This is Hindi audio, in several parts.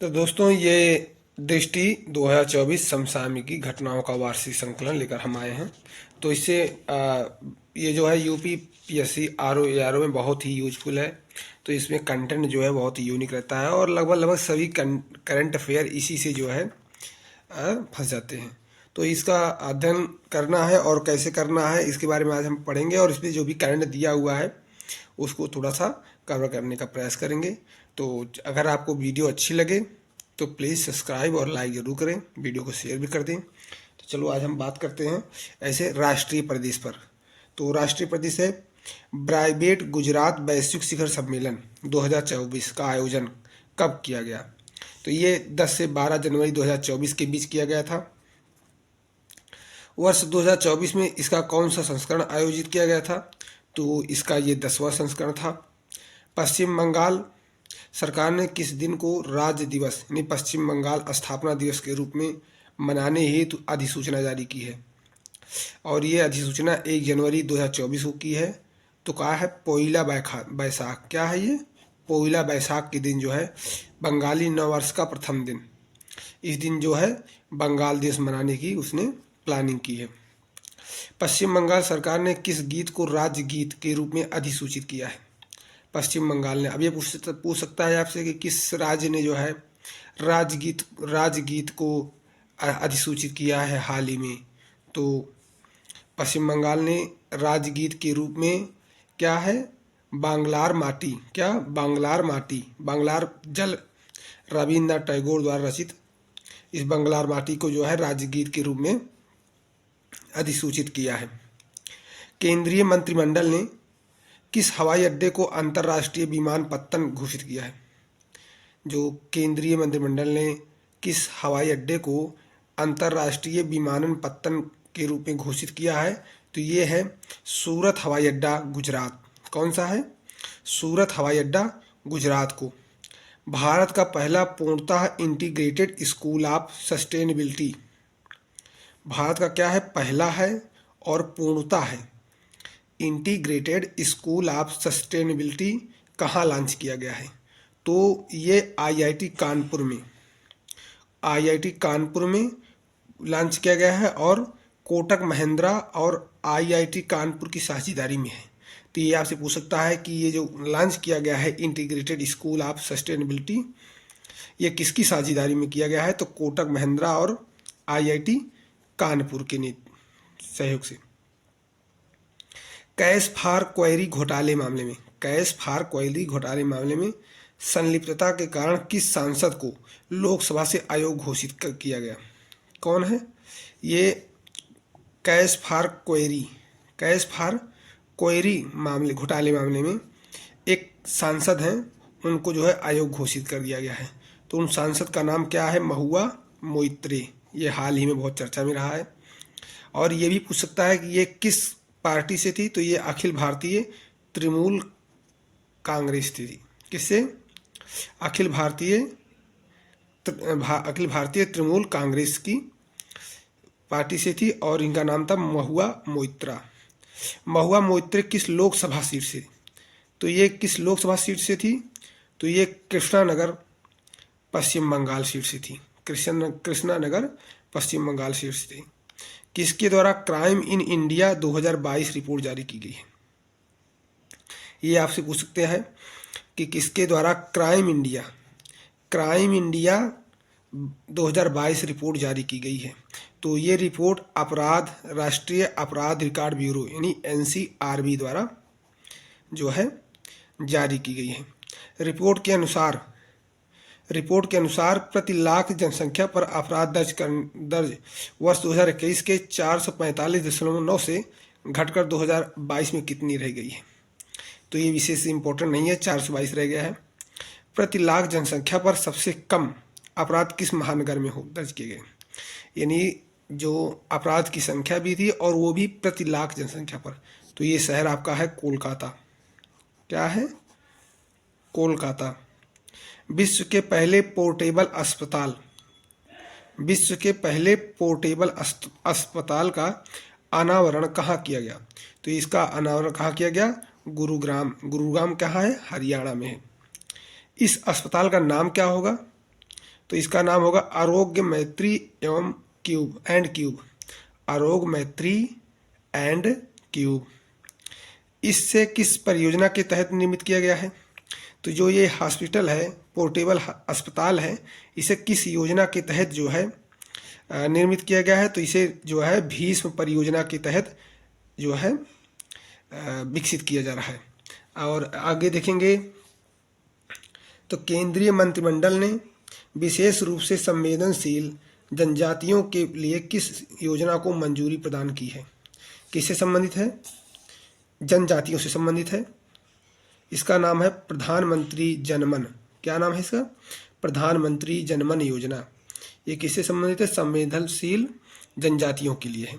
तो दोस्तों, ये दृष्टि 2024 समसामयिकी घटनाओं का वार्षिक संकलन लेकर हम आए हैं। तो इससे ये जो है यूपी पीएससी आर ओ में बहुत ही यूजफुल है। तो इसमें कंटेंट जो है बहुत ही यूनिक रहता है और लगभग लगभग सभी करंट अफेयर इसी से जो है फंस जाते हैं। तो इसका अध्ययन करना है और कैसे करना है इसके बारे में आज हम पढ़ेंगे, और इसमें जो भी करंट दिया हुआ है उसको थोड़ा सा कवर करने का प्रयास करेंगे। तो अगर आपको वीडियो अच्छी लगे तो प्लीज़ सब्सक्राइब और लाइक ज़रूर करें, वीडियो को शेयर भी कर दें। तो चलो आज हम बात करते हैं ऐसे राष्ट्रीय प्रदेश पर। तो राष्ट्रीय प्रदेश है ब्राइबेट गुजरात वैश्विक शिखर सम्मेलन 2024 का आयोजन कब किया गया। तो ये 10 से 12 जनवरी 2024 के बीच किया गया था। वर्ष 2024 में इसका कौन सा संस्करण आयोजित किया गया था। तो इसका ये 10वां संस्करण था। पश्चिम बंगाल सरकार ने किस दिन को राज्य दिवस यानी पश्चिम बंगाल स्थापना दिवस के रूप में मनाने हेतु अधिसूचना जारी की है, और ये अधिसूचना 1 जनवरी 2024 को की है। तो कहा है पोइला बैसाख। क्या है ये? पोइला बैसाख के दिन जो है बंगाली नववर्ष का प्रथम दिन, इस दिन जो है बंगाल दिवस मनाने की उसने प्लानिंग की है। पश्चिम बंगाल सरकार ने किस गीत को राज्य गीत के रूप में अधिसूचित किया है। पश्चिम बंगाल ने, अब ये पूछ सकता है आपसे कि किस राज्य ने जो है राजगीत को अधिसूचित किया है हाल ही में। तो पश्चिम बंगाल ने राजगीत के रूप में क्या है, बांग्लार माटी। क्या? बांग्लार माटी, बांग्लार जल, रविन्द्रनाथ टैगोर द्वारा रचित इस बांग्लार माटी को जो है राजगीत के रूप में अधिसूचित किया है। केंद्रीय मंत्रिमंडल ने किस हवाई अड्डे को अंतर्राष्ट्रीय विमानपत्तन घोषित किया है। जो केंद्रीय मंत्रिमंडल ने किस हवाई अड्डे को अंतर्राष्ट्रीय विमानपत्तन के रूप में घोषित किया है, तो ये है सूरत हवाई अड्डा, गुजरात। कौन सा है? सूरत हवाई अड्डा, गुजरात को। भारत का पहला पूर्णतः integrated school of sustainability, Bharat का क्या है? पहला है और पूर्णता है। इंटीग्रेटेड स्कूल ऑफ सस्टेनेबिलिटी कहाँ लॉन्च किया गया है? तो ये आईआईटी कानपुर में लॉन्च किया गया है, और कोटक महिंद्रा और आईआईटी कानपुर की साझेदारी में है। तो ये आपसे पूछ सकता है कि ये जो लॉन्च किया गया है इंटीग्रेटेड स्कूल ऑफ सस्टेनेबिलिटी, ये किसकी साझेदारी में किया गया है? तो कोटक महिंद्रा और आईआईटी कानपुर के सहयोग से। कैश फार क्वेरी घोटाले मामले में संलिप्तता के कारण किस सांसद को लोकसभा से अयोग्य घोषित किया गया? कौन है ये? कैश फार क्वेरी घोटाले मामले में एक सांसद हैं, उनको जो है अयोग्य घोषित कर दिया गया है। तो उन सांसद का नाम क्या है? महुआ मोइत्रे। ये हाल ही में बहुत चर्चा में रहा है। और ये भी पूछ सकता है कि ये किस पार्टी से थी। तो ये अखिल भारतीय तृणमूल कांग्रेस थी। किससे? अखिल भारतीय तृणमूल कांग्रेस की पार्टी से थी, और इनका नाम था महुआ मोइत्रा किस लोकसभा सीट से? तो ये किस लोकसभा सीट से थी? तो ये कृष्णानगर पश्चिम बंगाल सीट से थी। कृष्णानगर पश्चिम बंगाल सीट से थी। किसके द्वारा क्राइम इन इंडिया 2022 रिपोर्ट जारी की गई है? ये आपसे पूछ सकते हैं कि किसके द्वारा क्राइम इंडिया 2022 रिपोर्ट जारी की गई है। तो ये रिपोर्ट राष्ट्रीय अपराध रिकॉर्ड ब्यूरो यानी एनसीआरबी द्वारा जो है जारी की गई है। रिपोर्ट के अनुसार प्रति लाख जनसंख्या पर अपराध दर्ज वर्ष 2021 के 445.9 से घटकर 2022 में कितनी रह गई है? तो ये विशेष इंपॉर्टेंट नहीं है, 422 रह गया है। प्रति लाख जनसंख्या पर सबसे कम अपराध किस महानगर में दर्ज किए गए? यानी जो अपराध की संख्या भी थी और वो भी प्रति लाख जनसंख्या पर। तो ये शहर आपका है कोलकाता। क्या है? कोलकाता। विश्व के पहले पोर्टेबल अस्पताल का अनावरण कहाँ किया गया? तो इसका अनावरण कहाँ किया गया? गुरुग्राम कहाँ है? हरियाणा में है। इस अस्पताल का नाम क्या होगा? तो इसका नाम होगा आरोग्य मैत्री एवं क्यूब, आरोग्य मैत्री एंड क्यूब। इससे किस परियोजना के तहत निर्मित किया गया है? तो जो ये हॉस्पिटल है, पोर्टेबल अस्पताल है, इसे किस योजना के तहत जो है निर्मित किया गया है? तो इसे जो है भीष्म परियोजना के तहत जो है विकसित किया जा रहा है। और आगे देखेंगे तो केंद्रीय मंत्रिमंडल ने विशेष रूप से संवेदनशील जनजातियों के लिए किस योजना को मंजूरी प्रदान की है? किससे संबंधित है? जनजातियों से संबंधित है। इसका नाम है प्रधानमंत्री जनमन। क्या नाम है इसका? प्रधानमंत्री जनमन योजना। ये किससे संबंधित है? संवेदनशील जनजातियों के लिए है।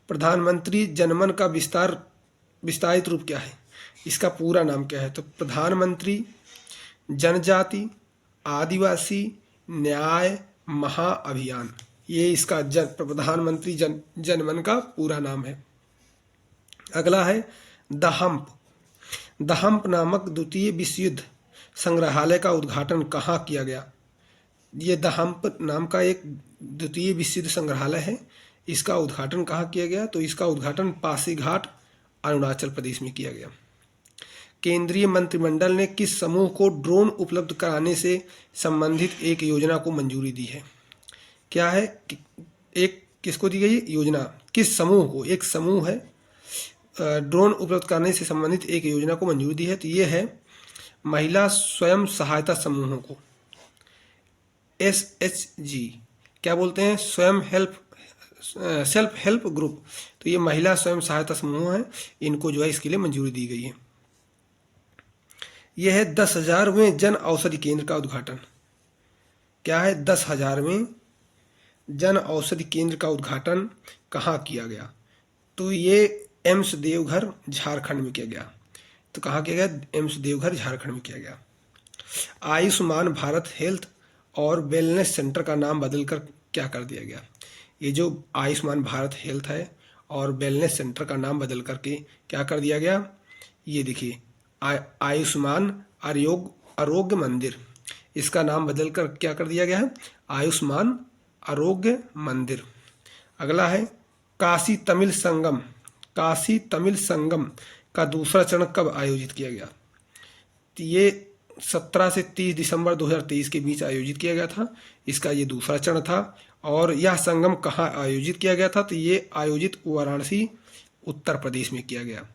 प्रधानमंत्री जनमन का विस्तारित रूप क्या है? इसका पूरा नाम क्या है? तो प्रधानमंत्री जनजाति आदिवासी न्याय महाअभियान, ये इसका प्रधानमंत्री जनमन का पूरा नाम है। अगला है द हम्प नामक द्वितीय विश्व युद्ध संग्रहालय का उद्घाटन कहाँ किया गया? ये द हम्प नाम का एक द्वितीय विश्व युद्ध संग्रहालय है, इसका उद्घाटन कहाँ किया गया? तो इसका उद्घाटन पासीघाट अरुणाचल प्रदेश में किया गया। केंद्रीय मंत्रिमंडल ने किस समूह को ड्रोन उपलब्ध कराने से संबंधित एक योजना को मंजूरी दी है? क्या है? एक किसको दी गई योजना? किस समूह को? एक समूह है, ड्रोन उपलब्ध कराने से संबंधित एक योजना को मंजूरी दी है। तो ये है महिला स्वयं सहायता समूहों को, SHG क्या बोलते हैं? Self help group. तो ये महिला स्वयं सहायता समूह है, इनको जो है इसके लिए मंजूरी दी गई है। यह है 10,000वें जन औषधि केंद्र का उद्घाटन। क्या है? 10,000वें जन औषधि केंद्र का उद्घाटन कहाँ किया गया? तो ये एम्स देवघर झारखंड में किया गया। तो कहाँ किया गया? एम्स देवघर झारखंड में किया गया। आयुष्मान भारत हेल्थ और वेलनेस सेंटर का नाम बदलकर क्या कर दिया गया? ये जो आयुष्मान भारत हेल्थ है और वेलनेस सेंटर का नाम बदल करके क्या कर दिया गया? ये देखिए आयुष्मान आरोग्य मंदिर, इसका नाम बदलकर क्या कर दिया गया है? आयुष्मान आरोग्य मंदिर। अगला है काशी तमिल संगम का दूसरा चरण कब आयोजित किया गया? तो ये 17 से 30 दिसंबर 2023 के बीच आयोजित किया गया था। इसका ये दूसरा चरण था। और यह संगम कहाँ आयोजित किया गया था? तो ये आयोजित वाराणसी उत्तर प्रदेश में किया गया।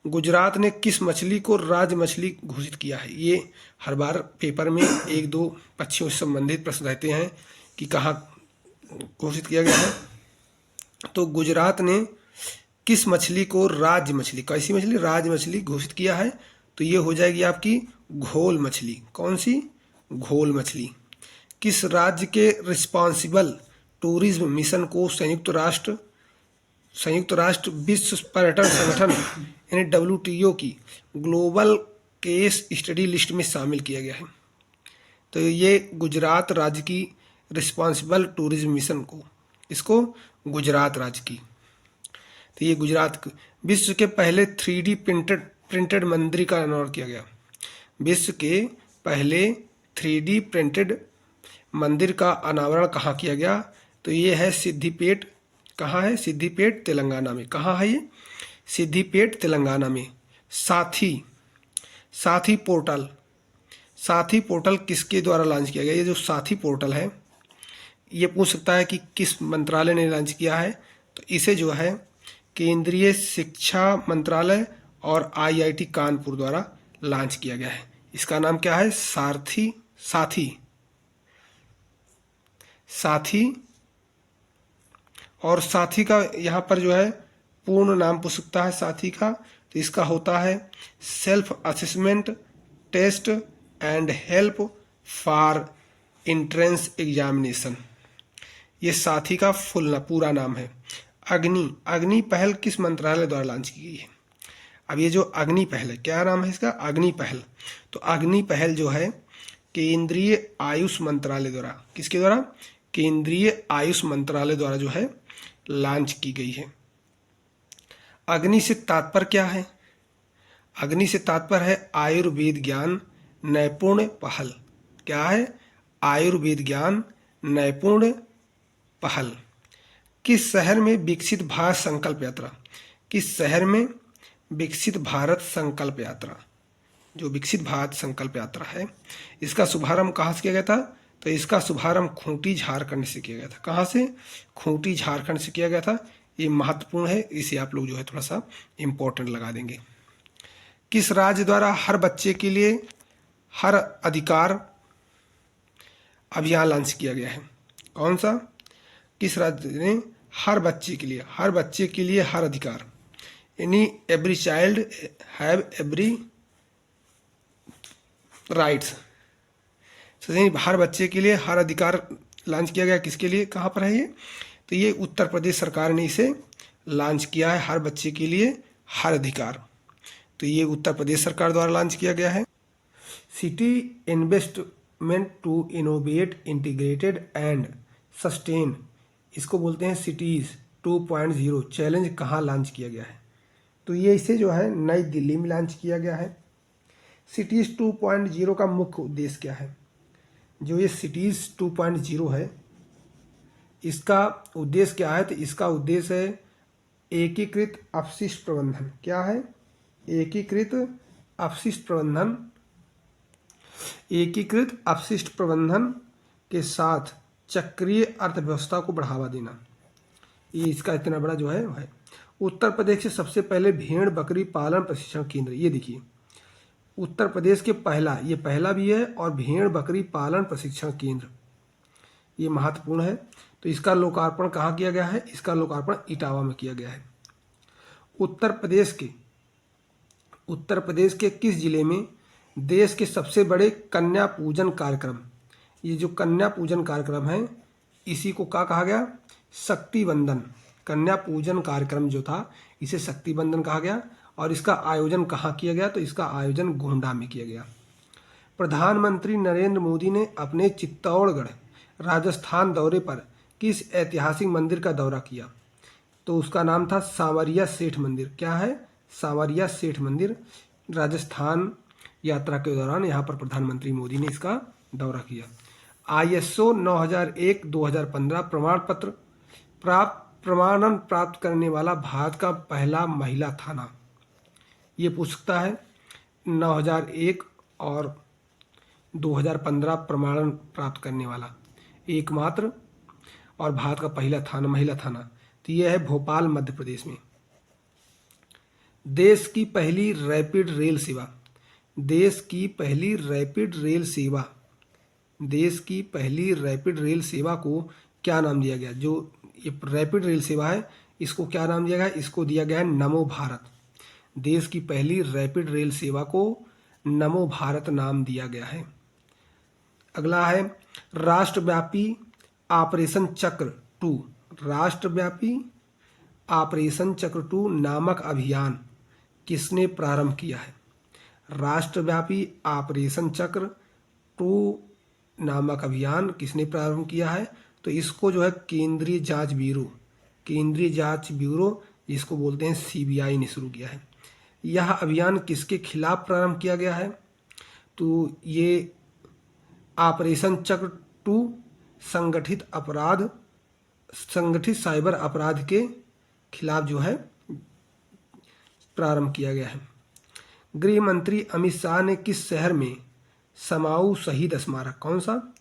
गुजरात ने किस मछली को राज मछली घोषित किया है? ये हर बार पेपर में 1-2 पक्षियों से संबंधित प्रश्न रहते हैं कि कहाँ घोषित किया गया है। तो गुजरात ने किस मछली को राज मछली, कैसी मछली? राज मछली घोषित किया है। तो ये हो जाएगी आपकी घोल मछली। कौन सी? घोल मछली। किस राज्य के रिस्पॉन्सिबल टूरिज्म मिशन को संयुक्त राष्ट्र विश्व पर्यटन संगठन यानी WTO की ग्लोबल केस स्टडी लिस्ट में शामिल किया गया है? तो ये गुजरात राज्य की रिस्पॉन्सिबल टूरिज्म मिशन को, इसको गुजरात राज्य की। तो ये गुजरात विश्व के पहले 3D प्रिंटेड मंदिर का अनावरण किया गया। विश्व के पहले 3D प्रिंटेड मंदिर का अनावरण कहाँ किया गया? तो ये है सिद्धिपेट। कहाँ है? सिद्धिपेट तेलंगाना में। कहाँ है ये? सिद्धिपेट तेलंगाना में। साथी पोर्टल किसके द्वारा लॉन्च किया गया? ये जो साथी पोर्टल है, ये पूछ सकता है कि किस मंत्रालय ने लॉन्च किया है? तो इसे जो है केंद्रीय शिक्षा मंत्रालय और IIT कानपुर द्वारा लॉन्च किया गया है। इसका नाम क्या है? साथी। और साथी का यहाँ पर जो है पूर्ण नाम पूछ सकता है साथी का। तो इसका होता है self assessment test and help for entrance examination. ये साथी का पूरा नाम है। अग्नि पहल किस मंत्रालय द्वारा लॉन्च की गई है? अब ये जो अग्नि पहल है, क्या नाम है इसका? अग्नि पहल। तो अग्नि पहल जो है केंद्रीय आयुष मंत्रालय द्वारा, किसके द्वारा? केंद्रीय आयुष मंत्रालय द्वारा जो है लॉन्च की गई है। अग्नि से तात्पर्य क्या है? अग्नि से तात्पर्य है आयुर्वेद ज्ञान नैपुण्य पहल। क्या है? आयुर्वेद ज्ञान नैपुण्य पहल। किस शहर में विकसित भारत संकल्प यात्रा, किस शहर में विकसित भारत संकल्प यात्रा, जो विकसित भारत संकल्प यात्रा है, इसका शुभारंभ कहाँ से किया गया था? तो इसका शुभारंभ खूंटी झारखंड से किया गया था। कहाँ से? खूंटी झारखंड से किया गया था। ये महत्वपूर्ण है, इसे आप लोग जो है थोड़ा सा इम्पोर्टेंट लगा देंगे। किस राज्य द्वारा हर बच्चे के लिए हर अधिकार अभियान लॉन्च किया गया है? कौन सा? किस राज्य ने हर बच्चे के लिए, हर बच्चे के लिए हर अधिकार, यानी every child have every rights, हर बच्चे के लिए हर अधिकार लॉन्च किया गया। किसके लिए, कहाँ पर है ये? तो ये उत्तर प्रदेश सरकार ने इसे लॉन्च किया है, हर बच्चे के लिए हर अधिकार। तो ये उत्तर प्रदेश सरकार द्वारा लॉन्च किया गया है। City investment to innovate integrated and sustain, इसको बोलते हैं सिटीज़ 2.0 चैलेंज, कहाँ लॉन्च किया गया है? तो ये इसे जो है नई दिल्ली में लॉन्च किया गया है। सिटीज़ 2.0 का मुख्य उद्देश्य क्या है? जो ये सिटीज़ 2.0 है, इसका उद्देश्य क्या है? तो इसका उद्देश्य है एकीकृत अपशिष्ट प्रबंधन। क्या है? एकीकृत अपशिष्ट प्रबंधन, एकीकृत अपशिष्ट प्रबंधन के साथ चक्रीय अर्थव्यवस्था को बढ़ावा देना। ये इसका इतना बड़ा जो है उत्तर प्रदेश से सबसे पहले भेड़ बकरी पालन प्रशिक्षण केंद्र, ये देखिए उत्तर प्रदेश के पहला, ये पहला भी है, और भेड़ बकरी पालन प्रशिक्षण केंद्र ये महत्वपूर्ण है। तो इसका लोकार्पण कहाँ किया गया है? इसका लोकार्पण इटावा में किया गया है। उत्तर प्रदेश के किस जिले में देश के सबसे बड़े कन्या पूजन कार्यक्रम, ये जो कन्या पूजन कार्यक्रम है इसी को क्या कहा गया? शक्ति बंधन। कन्या पूजन कार्यक्रम जो था इसे शक्ति बंधन कहा गया। और इसका आयोजन कहाँ किया गया? तो इसका आयोजन गोंडा में किया गया। प्रधानमंत्री नरेंद्र मोदी ने अपने चित्तौड़गढ़ राजस्थान दौरे पर किस ऐतिहासिक मंदिर का दौरा किया? तो उसका नाम था सांवरिया सेठ मंदिर। क्या है? सांवरिया सेठ मंदिर। राजस्थान यात्रा के दौरान यहाँ पर प्रधानमंत्री मोदी ने इसका दौरा किया। ISO 9001-2015 प्रमाण पत्र प्रमाणन प्राप्त करने वाला भारत का पहला महिला थाना, ये पूछ सकता है। 9001 और 2015 प्रमाणन प्राप्त करने वाला एकमात्र और भारत का पहला थाना, महिला थाना, तो यह है भोपाल मध्य प्रदेश में। देश की पहली रैपिड रेल सेवा, देश की पहली रैपिड रेल सेवा, देश की पहली रैपिड रेल सेवा को क्या नाम दिया गया? जो ये रैपिड रेल सेवा है इसको क्या नाम दिया गया? इसको दिया गया है नमो भारत। देश की पहली रैपिड रेल सेवा को नमो भारत नाम दिया गया है। अगला है राष्ट्रव्यापी ऑपरेशन चक्र 2, राष्ट्रव्यापी ऑपरेशन चक्र 2 नामक अभियान किसने प्रारंभ किया है? राष्ट्रव्यापी ऑपरेशन चक्र 2 नामक अभियान किसने प्रारंभ किया है? तो इसको जो है केंद्रीय जांच ब्यूरो जिसको बोलते हैं CBI ने शुरू किया है। यह अभियान किसके खिलाफ प्रारंभ किया गया है? तो ये ऑपरेशन चक्र 2 संगठित साइबर अपराध के खिलाफ जो है प्रारंभ किया गया है। गृह मंत्री अमित शाह ने किस शहर में समाऊ शहीद स्मारक, कौन सा?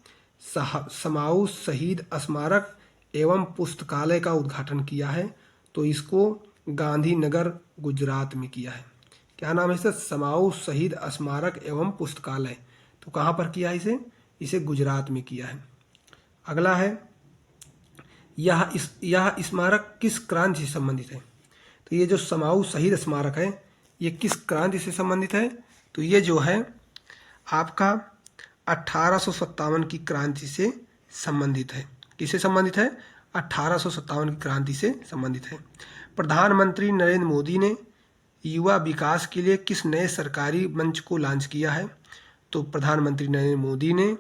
समाऊ शहीद स्मारक एवं पुस्तकालय का उद्घाटन किया है? तो इसको गांधीनगर गुजरात में किया है। क्या नाम है इसका? समाऊ शहीद स्मारक एवं पुस्तकालय। तो कहाँ पर किया है इसे गुजरात में किया है। अगला है यह स्मारक किस क्रांति से संबंधित है? तो ये जो समाऊ शहीद स्मारक है ये किस क्रांति से संबंधित है? तो ये जो है आपका 1857 की क्रांति से संबंधित है। किससे संबंधित है? 1857 की क्रांति से संबंधित है। प्रधानमंत्री नरेंद्र मोदी ने युवा विकास के लिए किस नए सरकारी मंच को लॉन्च किया है? तो प्रधानमंत्री नरेंद्र मोदी ने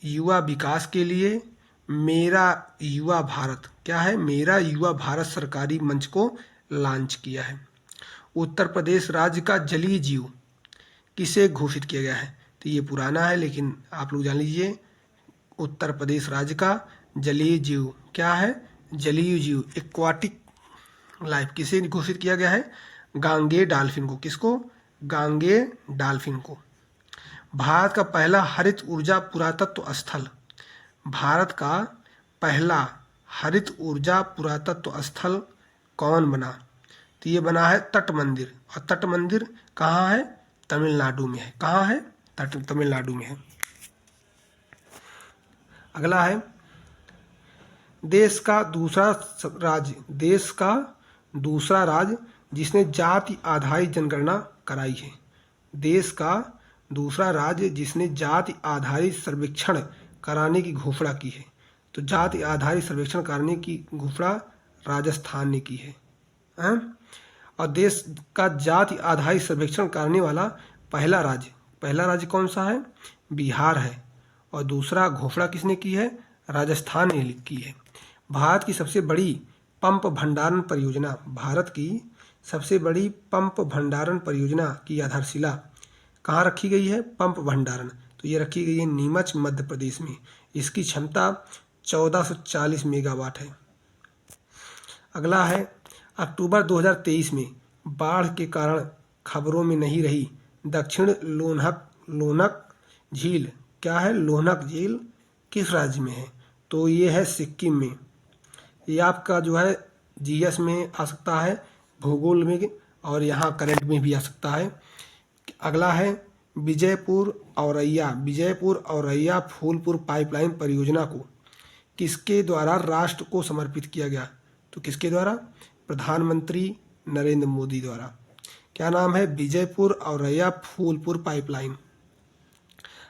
युवा विकास के लिए मेरा युवा भारत, क्या है? मेरा युवा भारत सरकारी मंच को लॉन्च किया है। उत्तर प्रदेश राज्य का जलीय जीव किसे घोषित किया गया है? तो ये पुराना है लेकिन आप लोग जान लीजिए उत्तर प्रदेश राज्य का जलीय जीव क्या है? जलीय जीव, एक्वाटिक लाइफ। किसे घोषित किया गया है? गांगे डॉल्फिन को। किसको? गांगे डॉल्फिन को। भारत का पहला हरित ऊर्जा पुरातत्व स्थल, भारत का पहला हरित ऊर्जा पुरातत्व स्थल कौन बना? तो ये बना है तट मंदिर। और तट मंदिर कहाँ है? तमिलनाडु में है। कहाँ है? तमिलनाडु में है। अगला है देश का दूसरा राज्य जिसने जाति आधारित जनगणना कराई है। देश का दूसरा राज्य जिसने जाति आधारित सर्वेक्षण कराने की घोषणा की है। तो जाति आधारित सर्वेक्षण कराने की घोषणा राजस्थान ने की है। और देश का जाति आधारित सर्वेक्षण करने वाला पहला राज्य कौन सा है? बिहार है। और दूसरा घोषणा किसने की है? राजस्थान ने की है। भारत की सबसे बड़ी पंप भंडारण परियोजना, भारत की सबसे बड़ी पंप भंडारण परियोजना की आधारशिला कहाँ रखी गई है? पंप भंडारण, तो ये रखी गई है नीमच मध्य प्रदेश में। इसकी क्षमता 1440 मेगावाट है। अगला है अक्टूबर 2023 में बाढ़ के कारण खबरों में नहीं रही दक्षिण लोनक झील। क्या है? लोनक झील किस राज्य में है? तो ये है सिक्किम में। ये आपका जो है जीएस में आ सकता है, भूगोल में, और यहाँ करंट में भी आ सकता है। अगला है विजयपुर औरैया फूलपुर पाइपलाइन परियोजना को किसके द्वारा राष्ट्र को समर्पित किया गया? तो किसके द्वारा? प्रधानमंत्री नरेंद्र मोदी द्वारा। क्या नाम है? विजयपुर औरैया फूलपुर पाइपलाइन।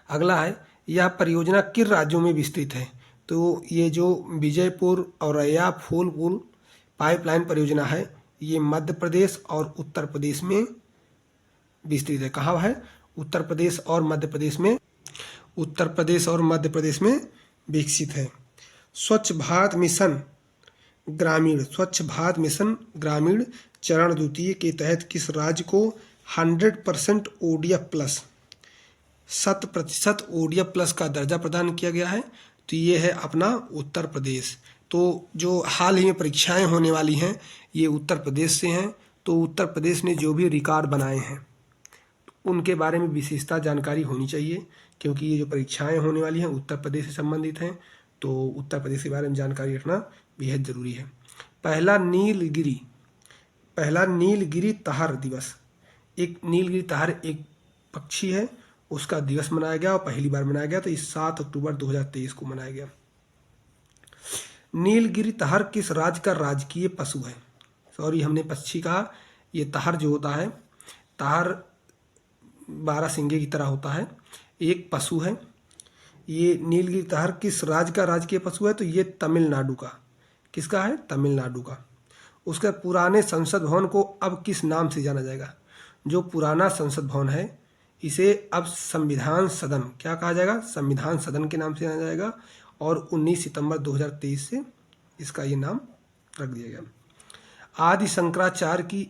अगला है यह परियोजना किन राज्यों में विस्तृत है? तो ये जो विजयपुर औरैया फूलपुर पाइपलाइन परियोजना है ये मध्य प्रदेश और उत्तर प्रदेश में विस्तृत है। कहाँ है? उत्तर प्रदेश और मध्य प्रदेश में विकसित है। स्वच्छ भारत मिशन ग्रामीण चरण द्वितीय के तहत किस राज्य को 100% ODF प्लस 100% ODF प्लस का दर्जा प्रदान किया गया है? तो ये है अपना उत्तर प्रदेश। तो जो हाल ही में परीक्षाएं होने वाली हैं ये उत्तर प्रदेश से हैं। तो उत्तर प्रदेश ने जो भी रिकॉर्ड बनाए हैं उनके बारे में विशेषता जानकारी होनी चाहिए, क्योंकि ये जो परीक्षाएं होने वाली हैं उत्तर प्रदेश से संबंधित हैं। तो उत्तर प्रदेश के बारे में जानकारी रखना बेहद ज़रूरी है। पहला नीलगिरी तहर दिवस, एक नीलगिरी तहर एक पक्षी है, उसका दिवस मनाया गया और पहली बार मनाया गया तो इस 7 अक्टूबर 2023 को मनाया गया। नीलगिरी तहर किस राज्य का राजकीय पशु है? सॉरी, हमने पक्षी कहा, ये तहर जो होता है, तहर 12 सिंगे की तरह होता है, एक पशु है। ये नीलगिरी तहर किस राज्य का राजकीय पशु है? तो ये तमिलनाडु का। किसका है? तमिलनाडु का। उसके पुराने संसद भवन को अब किस नाम से जाना जाएगा? जो पुराना संसद भवन है इसे अब संविधान सदन, क्या कहा जाएगा? संविधान सदन के नाम से जाना जाएगा। और 19 सितंबर 2023 से इसका ये नाम रख दिया गया। आदि शंकराचार्य की,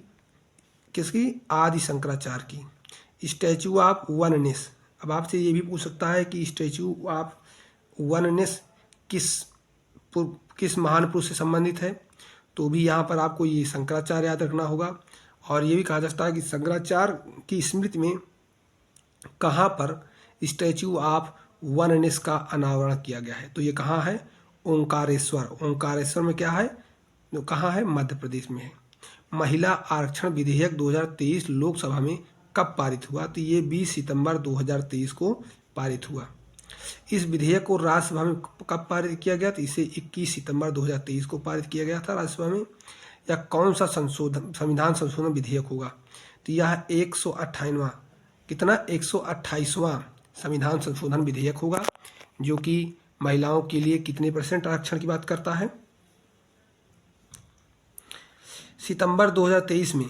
किसकी? आदि शंकराचार्य की स्टैचू ऑफ वननेस। अब आपसे ये भी पूछ सकता है कि स्टैचू ऑफ वननेस किस महान पुरुष से संबंधित है? तो भी यहाँ पर आपको ये शंकराचार्य याद रखना होगा। और ये भी कहा जा सकता है कि शंकराचार्य की स्मृति में कहाँ पर स्टैचू ऑफ वननेस का अनावरण किया गया है? तो ये कहाँ है? ओंकारेश्वर में क्या है? तो कहाँ है? मध्य प्रदेश में है। महिला आरक्षण विधेयक 2023 लोकसभा में कब पारित हुआ? तो ये 20 सितंबर 2023 को पारित हुआ। इस विधेयक को राज्यसभा में कब पारित किया गया? तो इसे 21 सितंबर 2023 को पारित किया गया था राज्यसभा में। या कौन सा संविधान संशोधन विधेयक होगा? तो यह 128वां, कितना? 128वां संविधान संशोधन विधेयक होगा, जो कि महिलाओं के लिए कितने % आरक्षण की बात करता है? सितंबर 2023 में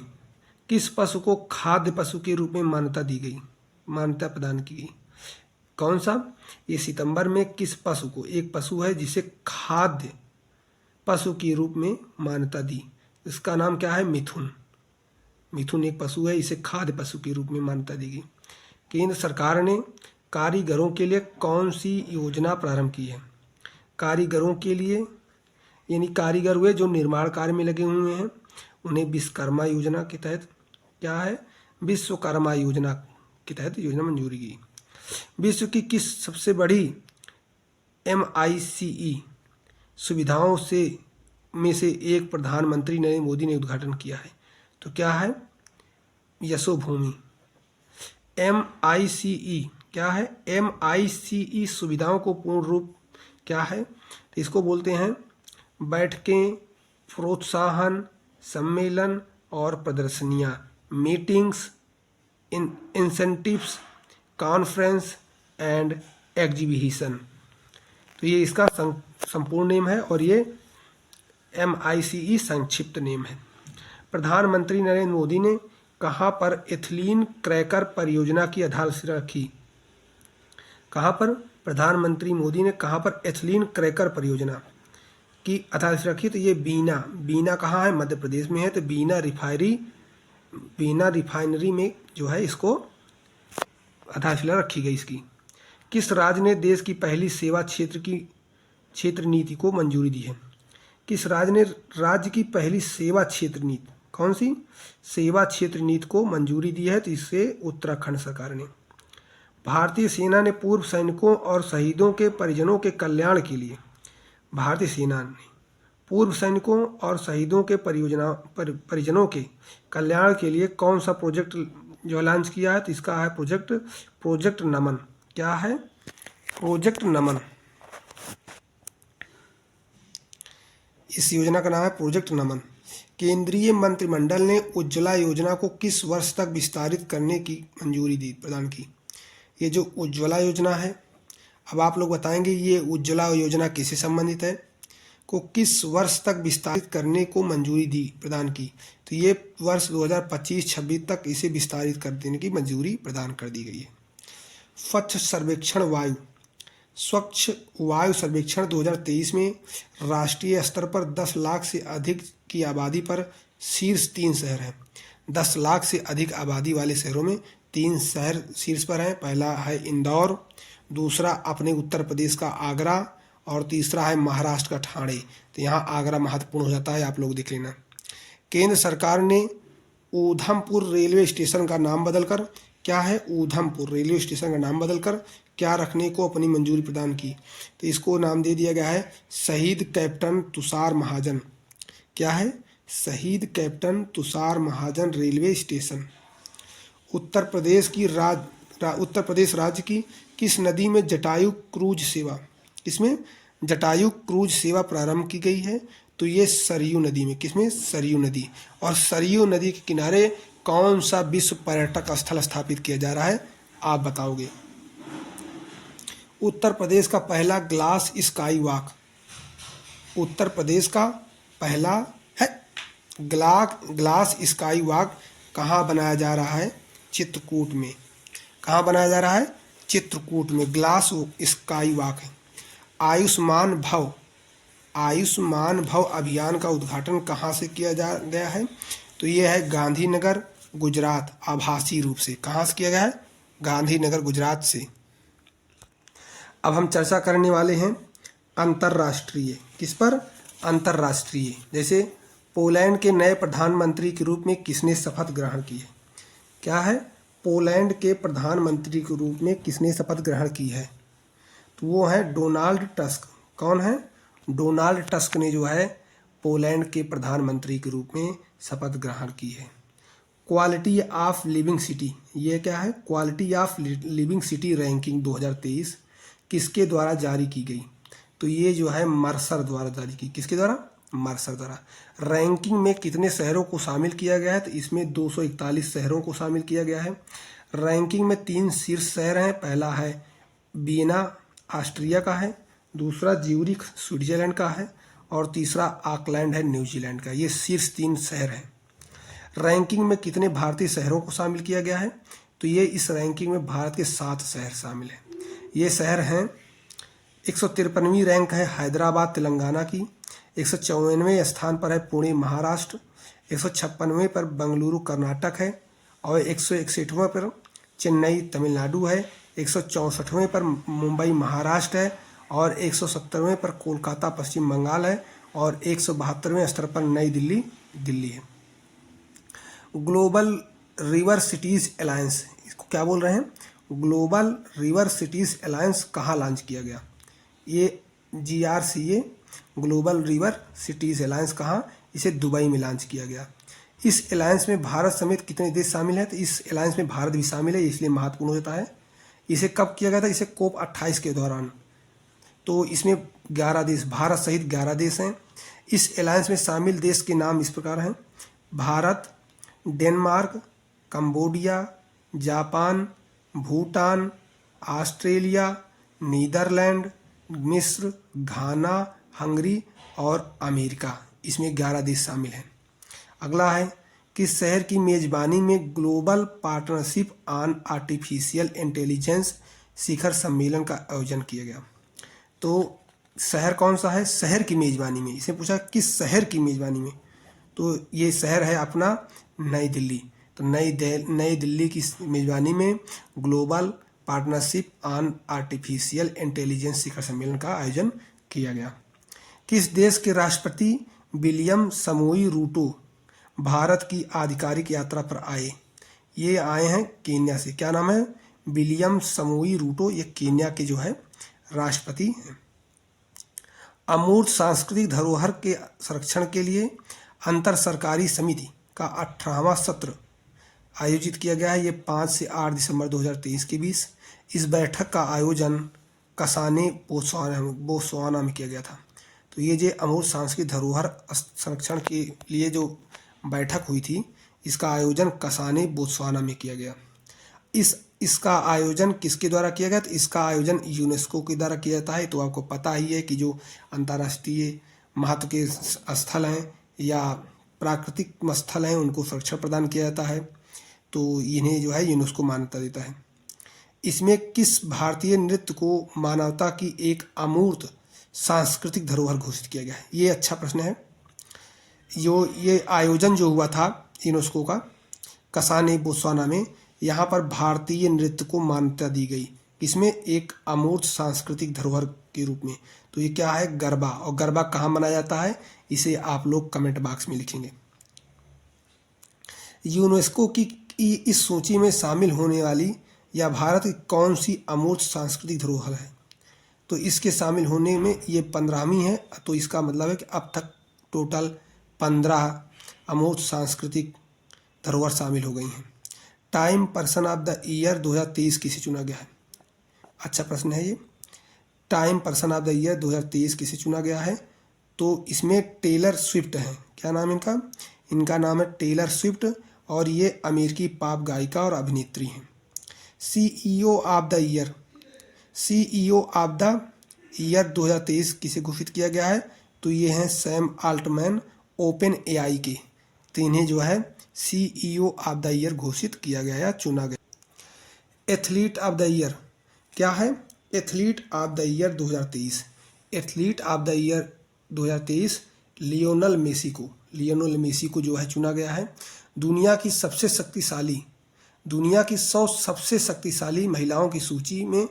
किस पशु को खाद्य पशु के रूप में मान्यता प्रदान की गई? कौन सा? ये सितंबर में किस पशु को, एक पशु है जिसे खाद्य पशु के रूप में मान्यता दी, इसका नाम क्या है? मिथुन एक पशु है, इसे खाद्य पशु के रूप में मान्यता दी गई। केंद्र सरकार ने कारीगरों के लिए कौन सी योजना प्रारंभ की है? कारीगरों के लिए यानी कारीगर हुए जो निर्माण कार्य में लगे हुए हैं, उन्हें विश्वकर्मा योजना के तहत क्या है, विश्वकर्मा योजना के तहत योजना मंजूरी की। विश्व की किस सबसे बड़ी MICE सुविधाओं में से एक प्रधानमंत्री नरेंद्र मोदी ने उद्घाटन किया है? तो क्या है, यशोभूमि। MICE क्या है? MICE सुविधाओं को पूर्ण रूप क्या है? तो इसको बोलते हैं बैठकें, प्रोत्साहन, सम्मेलन और प्रदर्शनियां, meetings, incentives, conference and exhibition. तो ये इसका संपूर्ण नेम है और ये MICE संक्षिप्त नेम है। प्रधानमंत्री नरेंद्र मोदी ने कहाँ पर एथिलीन क्रैकर परियोजना की आधारशिला रखी? कहाँ पर प्रधानमंत्री मोदी ने कहाँ पर एथिलीन क्रैकर परियोजना की आधारशिला रखी? तो ये बीना कहाँ है? मध्य प्रदेश में है। तो बीना रिफाइनरी में जो है इसको आधारशिला रखी गई इसकी। किस राज्य ने देश की पहली सेवा क्षेत्र नीति को मंजूरी दी है? किस राज्य ने राज्य की पहली सेवा क्षेत्र नीति, कौन सी सेवा क्षेत्र नीति को मंजूरी दी है? तो इससे उत्तराखंड सरकार ने। भारतीय सेना ने पूर्व सैनिकों और शहीदों के परिजनों के कल्याण के लिए, भारतीय सेना ने पूर्व सैनिकों और शहीदों के परिजनों के कल्याण के लिए कौन सा प्रोजेक्ट जो लॉन्च किया है? तो इसका है प्रोजेक्ट नमन। क्या है? प्रोजेक्ट नमन। इस योजना का नाम है प्रोजेक्ट नमन। केंद्रीय मंत्रिमंडल ने उज्ज्वला योजना को किस वर्ष तक विस्तारित करने की मंजूरी प्रदान की? ये जो उज्ज्वला योजना है, अब आप लोग बताएंगे ये उज्ज्वला योजना किससे संबंधित है, को किस वर्ष तक विस्तारित करने को मंजूरी प्रदान की? तो ये वर्ष 2025-26 तक इसे विस्तारित कर देने की मंजूरी प्रदान कर दी गई है। स्वच्छ वायु सर्वेक्षण 2023 में राष्ट्रीय स्तर पर 10 लाख से अधिक की आबादी पर शीर्ष 3 शहर हैं। 10 लाख से अधिक आबादी वाले शहरों में 3 शहर शीर्ष पर हैं। पहला है इंदौर, दूसरा अपने उत्तर प्रदेश का आगरा और तीसरा है महाराष्ट्र का ठाणे। तो यहाँ आगरा महत्वपूर्ण हो जाता है, आप लोग देख लेना। केंद्र सरकार ने ऊधमपुर रेलवे स्टेशन का नाम बदलकर, क्या है, ऊधमपुर रेलवे स्टेशन का नाम बदलकर क्या रखने को अपनी मंजूरी प्रदान की? तो इसको नाम दे दिया गया है शहीद कैप्टन तुषार महाजन। क्या है? शहीद कैप्टन तुषार महाजन रेलवे स्टेशन। उत्तर प्रदेश राज्य की किस नदी में जटायु क्रूज सेवा, इसमें जटायु क्रूज सेवा प्रारंभ की गई है? तो ये सरयू नदी में। किसमें? सरयू नदी। और सरयू नदी के किनारे कौन सा विश्व पर्यटक स्थल स्थापित किया जा रहा है, आप बताओगे? उत्तर प्रदेश का पहला glass sky walk, Uttar Pradesh का पहला है ग्लास स्काई वॉक कहाँ बनाया जा रहा है? चित्रकूट में। कहाँ बनाया जा रहा है? चित्रकूट में ग्लास स्काई वॉक है। आयुष्मान भव अभियान का उद्घाटन कहाँ से किया गया है? तो ये है गांधीनगर, गुजरात, आभासी रूप से। कहाँ से किया गया है? गांधीनगर, गुजरात से। अब हम चर्चा करने वाले हैं अंतर्राष्ट्रीय। किस पर? अंतर्राष्ट्रीय। जैसे पोलैंड के नए प्रधानमंत्री के रूप में किसने शपथ ग्रहण की है? क्या है? पोलैंड के प्रधानमंत्री के रूप में किसने शपथ ग्रहण की है? तो वो है डोनाल्ड टस्क। कौन है? डोनाल्ड टस्क ने जो है पोलैंड के प्रधानमंत्री के रूप में शपथ ग्रहण की है। क्वालिटी ऑफ लिविंग सिटी, ये क्या है? Quality of living city ranking 2023 किसके द्वारा जारी की गई? तो ये जो है मर्सर द्वारा जारी की। किसके द्वारा? मर्सर द्वारा। रैंकिंग में कितने शहरों को शामिल किया गया है? तो इसमें 241 शहरों को शामिल किया गया है। रैंकिंग में 3 शीर्ष शहर हैं। पहला है वियना, ऑस्ट्रिया का है, दूसरा ज्यूरिख, स्विट्जरलैंड का है, और तीसरा ऑकलैंड है, न्यूजीलैंड का। ये शीर्ष 3 शहर हैं। रैंकिंग में कितने भारतीय शहरों को शामिल किया गया है? तो ये इस रैंकिंग में भारत के 7 शहर शामिल हैं। ये शहर हैं 153वीं रैंक है हैदराबाद तेलंगाना की, 154वें स्थान पर है पुणे महाराष्ट्र, 156वें पर बेंगलुरु कर्नाटक है, और 161वें पर चेन्नई तमिलनाडु है, 164वें पर मुंबई महाराष्ट्र है और 170वें पर कोलकाता पश्चिम बंगाल है और 172वें स्तर पर नई दिल्ली दिल्ली है। ग्लोबल रिवर सिटीज़ अलायंस, इसको क्या बोल रहे हैं? ग्लोबल रिवर सिटीज़ अलायंस कहाँ लॉन्च किया गया? ये GRCA global river cities alliance कहाँ? इसे दुबई में लॉन्च किया गया। इस अलायंस में भारत समेत कितने देश शामिल हैं? तो इस अलायंस में भारत भी शामिल है, इसलिए महत्वपूर्ण होता है। इसे कब किया गया था? इसे COP 28 के दौरान। तो इसमें 11 देश, भारत सहित 11 देश हैं। इस अलायंस में शामिल देश के नाम इस प्रकार हैं: Bharat, Denmark, Cambodia, Japan, Bhutan, Australia, Netherland, मिस्र, घाना, हंगरी और अमेरिका। इसमें 11 देश शामिल हैं। अगला है, किस शहर की मेजबानी में global partnership on artificial intelligence शिखर सम्मेलन का आयोजन किया गया? तो शहर कौन सा है? शहर की मेजबानी में, इसे पूछा किस शहर की मेजबानी में, तो ये शहर है अपना नई दिल्ली। तो नई दिल्ली की मेजबानी में global partnership on artificial intelligence शिखर सम्मेलन का आयोजन किया गया। किस देश के राष्ट्रपति विलियम समोई रूटो भारत की आधिकारिक यात्रा पर आए? ये आए हैं केन्या से। क्या नाम है? विलियम समोई रूटो, ये केन्या के जो है राष्ट्रपति हैं। अमूर्त सांस्कृतिक धरोहर के संरक्षण के लिए अंतर सरकारी समिति का 18वां सत्र आयोजित किया गया है। ये 5 से 8 दिसंबर 2023 के बीच। इस बैठक का आयोजन कसाने बोत्सवाना में किया गया था। तो ये जो अमूर्त सांस्कृतिक धरोहर संरक्षण के लिए जो बैठक हुई थी, इसका आयोजन कसाने बोत्सवाना में किया गया। इसका आयोजन किसके द्वारा किया गया? तो इसका आयोजन यूनेस्को के द्वारा किया जाता है। तो आपको पता ही है कि जो अंतर्राष्ट्रीय महत्व के स्थल हैं या प्राकृतिक स्थल हैं, उनको संरक्षण प्रदान किया जाता है। तो इन्हें जो है यूनेस्को मान्यता देता है। इसमें किस भारतीय नृत्य को मानवता की एक अमूर्त सांस्कृतिक धरोहर घोषित किया गया है? ये अच्छा प्रश्न है। ये आयोजन जो हुआ था यूनेस्को का कसाने बोत्सवाना में, यहाँ पर भारतीय नृत्य को मान्यता दी गई। इसमें एक अमूर्त सांस्कृतिक धरोहर के रूप में। तो ये क्या है? गरबा। और गरबा कहाँ मनाया जाता है? इसे आप लोग कमेंट बॉक्स में लिखेंगे। यूनेस्को की इस सूची में शामिल होने वाली या भारत की कौन सी अमूर्त सांस्कृतिक धरोहर है? तो इसके शामिल होने में ये 15वीं है। तो इसका मतलब है कि अब तक टोटल 15 अमूर्त सांस्कृतिक धरोहर शामिल हो गई हैं। Time person of the year 2023 किसे चुना गया है? अच्छा प्रश्न है ये। Time person of the year 2023 किसे चुना गया है? तो इसमें टेलर स्विफ्ट हैं। क्या नाम है इनका? इनका नाम है टेलर स्विफ्ट और ये अमेरिकी पॉप गायिका और अभिनेत्री हैं। CEO of the year, CEO of the year 2023 किसे घोषित किया गया है? तो ये हैं सैम आल्टमैन ओपन AI के। तो इन्हें जो है CEO ऑफ द ईयर घोषित किया गया या चुना गया। एथलीट ऑफ द ईयर क्या है? Athlete of the year 2023, athlete of the year 2023 Lionel Messi को जो है चुना गया है। दुनिया की 100 सबसे शक्तिशाली महिलाओं की सूची में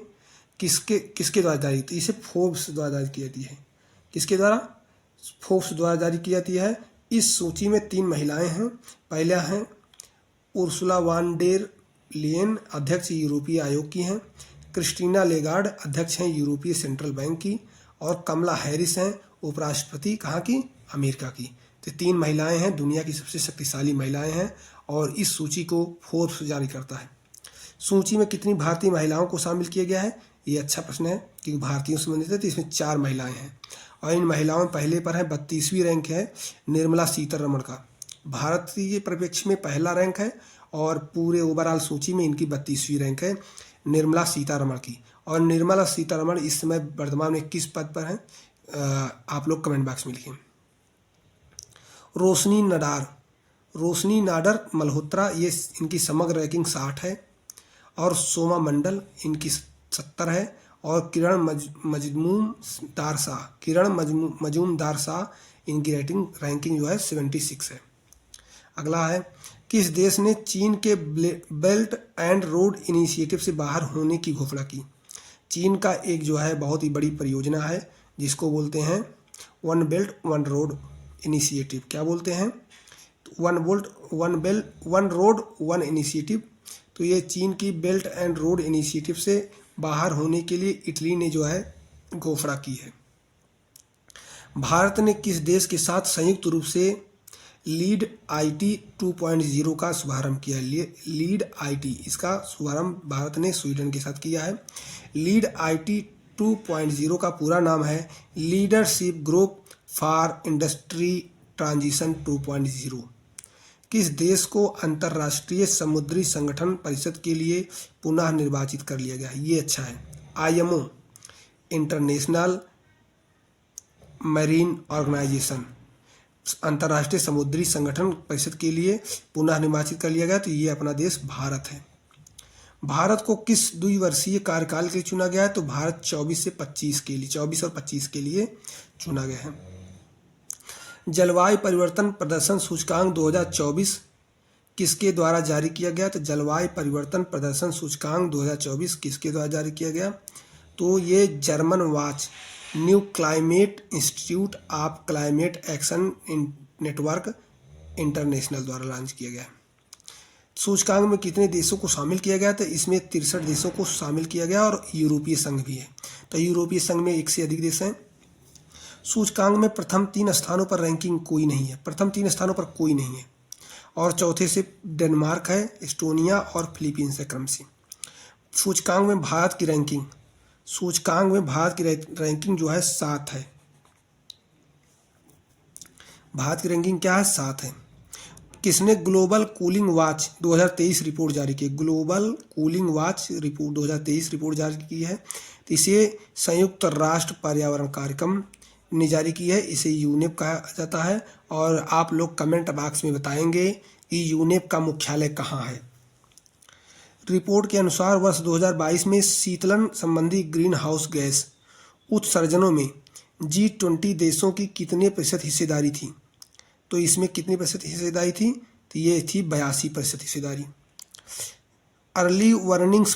किसके द्वारा जारी? इसे फोर्ब्स द्वारा जारी की जाती है। किसके द्वारा? फोर्ब्स द्वारा जारी की जाती है। इस सूची में 3 महिलाएं हैं। पहला हैं उर्सुला वान डेर लियन, अध्यक्ष यूरोपीय आयोग की हैं। क्रिस्टीना लेगार्ड, अध्यक्ष हैं यूरोपीय सेंट्रल बैंक की। और कमला हैरिस हैं, उपराष्ट्रपति कहाँ की? अमेरिका की। तो 3 महिलाएं हैं, दुनिया की सबसे शक्तिशाली महिलाएं हैं और इस सूची को फोर्ब्स जारी करता है। सूची में कितनी भारतीय महिलाओं को शामिल किया गया है? ये अच्छा प्रश्न है क्योंकि भारतीयों से संबंधित है। तो इसमें 4 महिलाएं हैं और इन महिलाओं में पहले पर है 32वीं रैंक है निर्मला सीतारमण का। भारतीय परिप्रेक्ष्य में पहला रैंक है और पूरे ओवरऑल सूची में इनकी 32वीं रैंक है निर्मला सीतारमण की। और निर्मला सीतारमण इस समय वर्तमान में किस पद पर हैं? आप लोग कमेंट बॉक्स में लिखें। रोशनी नाडर मल्होत्रा, ये इनकी समग्र रैंकिंग 60 है। और सोमा मंडल इनकी 70 है। और किरण मजूमदार शाह इनकी रैंकिंग जो है 76 है। अगला है किस देश ने चीन के बेल्ट एंड रोड इनिशिएटिव से बाहर होने की घोषणा की? चीन का एक जो है बहुत ही बड़ी परियोजना है जिसको बोलते हैं one belt one road initiative. क्या बोलते हैं? One road one initiative. तो ये चीन की बेल्ट एंड रोड इनिशिएटिव से बाहर होने के लिए इटली ने जो है घोषणा की है। भारत ने किस देश के साथ संयुक्त रूप से लीड IT 2.0 का शुभारंभ किया? लीड IT, इसका शुभारंभ भारत ने स्वीडन के साथ किया है। लीड IT 2.0 का पूरा नाम है leadership group for industry transition 2.0। किस देश को अंतर्राष्ट्रीय समुद्री संगठन परिषद के लिए पुनः निर्वाचित कर लिया गया? ये अच्छा है। IMO, इंटरनेशनल मैरीन ऑर्गेनाइजेशन, अंतर्राष्ट्रीय समुद्री संगठन परिषद के लिए पुनः निर्वाचित कर लिया गया। तो ये अपना देश भारत है। भारत को किस द्विवर्षीय कार्यकाल के लिए चुना गया है? तो भारत 24 और 25 के लिए चुना गया है। जलवायु परिवर्तन प्रदर्शन सूचकांक 2024 किसके द्वारा जारी किया गया? तो जलवायु परिवर्तन प्रदर्शन सूचकांक 2024 किसके द्वारा जारी किया गया? तो ये German watch new climate institute of climate action network international द्वारा लॉन्च किया गया। सूचकांक में कितने देशों को शामिल किया गया? तो इसमें 63 देशों को शामिल किया गया और यूरोपीय संघ भी है। तो यूरोपीय संघ में 1 से अधिक देश हैं। सूचकांक में प्रथम 3 स्थानों पर रैंकिंग कोई नहीं है, प्रथम 3 स्थानों पर कोई नहीं है। और चौथे से डेनमार्क है, एस्टोनिया और फिलीपींस है क्रम से। सूचकांक में भारत की रैंकिंग जो है 7 है। भारत की रैंकिंग क्या है? 7 है। किसने ग्लोबल कूलिंग वॉच 2023 रिपोर्ट जारी की? Global cooling watch report 2023 report जारी की है। तो इसे संयुक्त राष्ट्र पर्यावरण कार्यक्रम ने जारी की है। इसे यूनेप कहा जाता है। और आप लोग कमेंट बॉक्स में बताएंगे कि यूनेप का मुख्यालय कहाँ है। रिपोर्ट के अनुसार वर्ष 2022 में शीतलन संबंधी ग्रीन हाउस गैस उत्सर्जनों में G20 देशों की कितने प्रतिशत हिस्सेदारी थी? तो इसमें कितनी प्रतिशत हिस्सेदारी थी? तो ये थी 82% हिस्सेदारी। अर्ली वार्निंग्स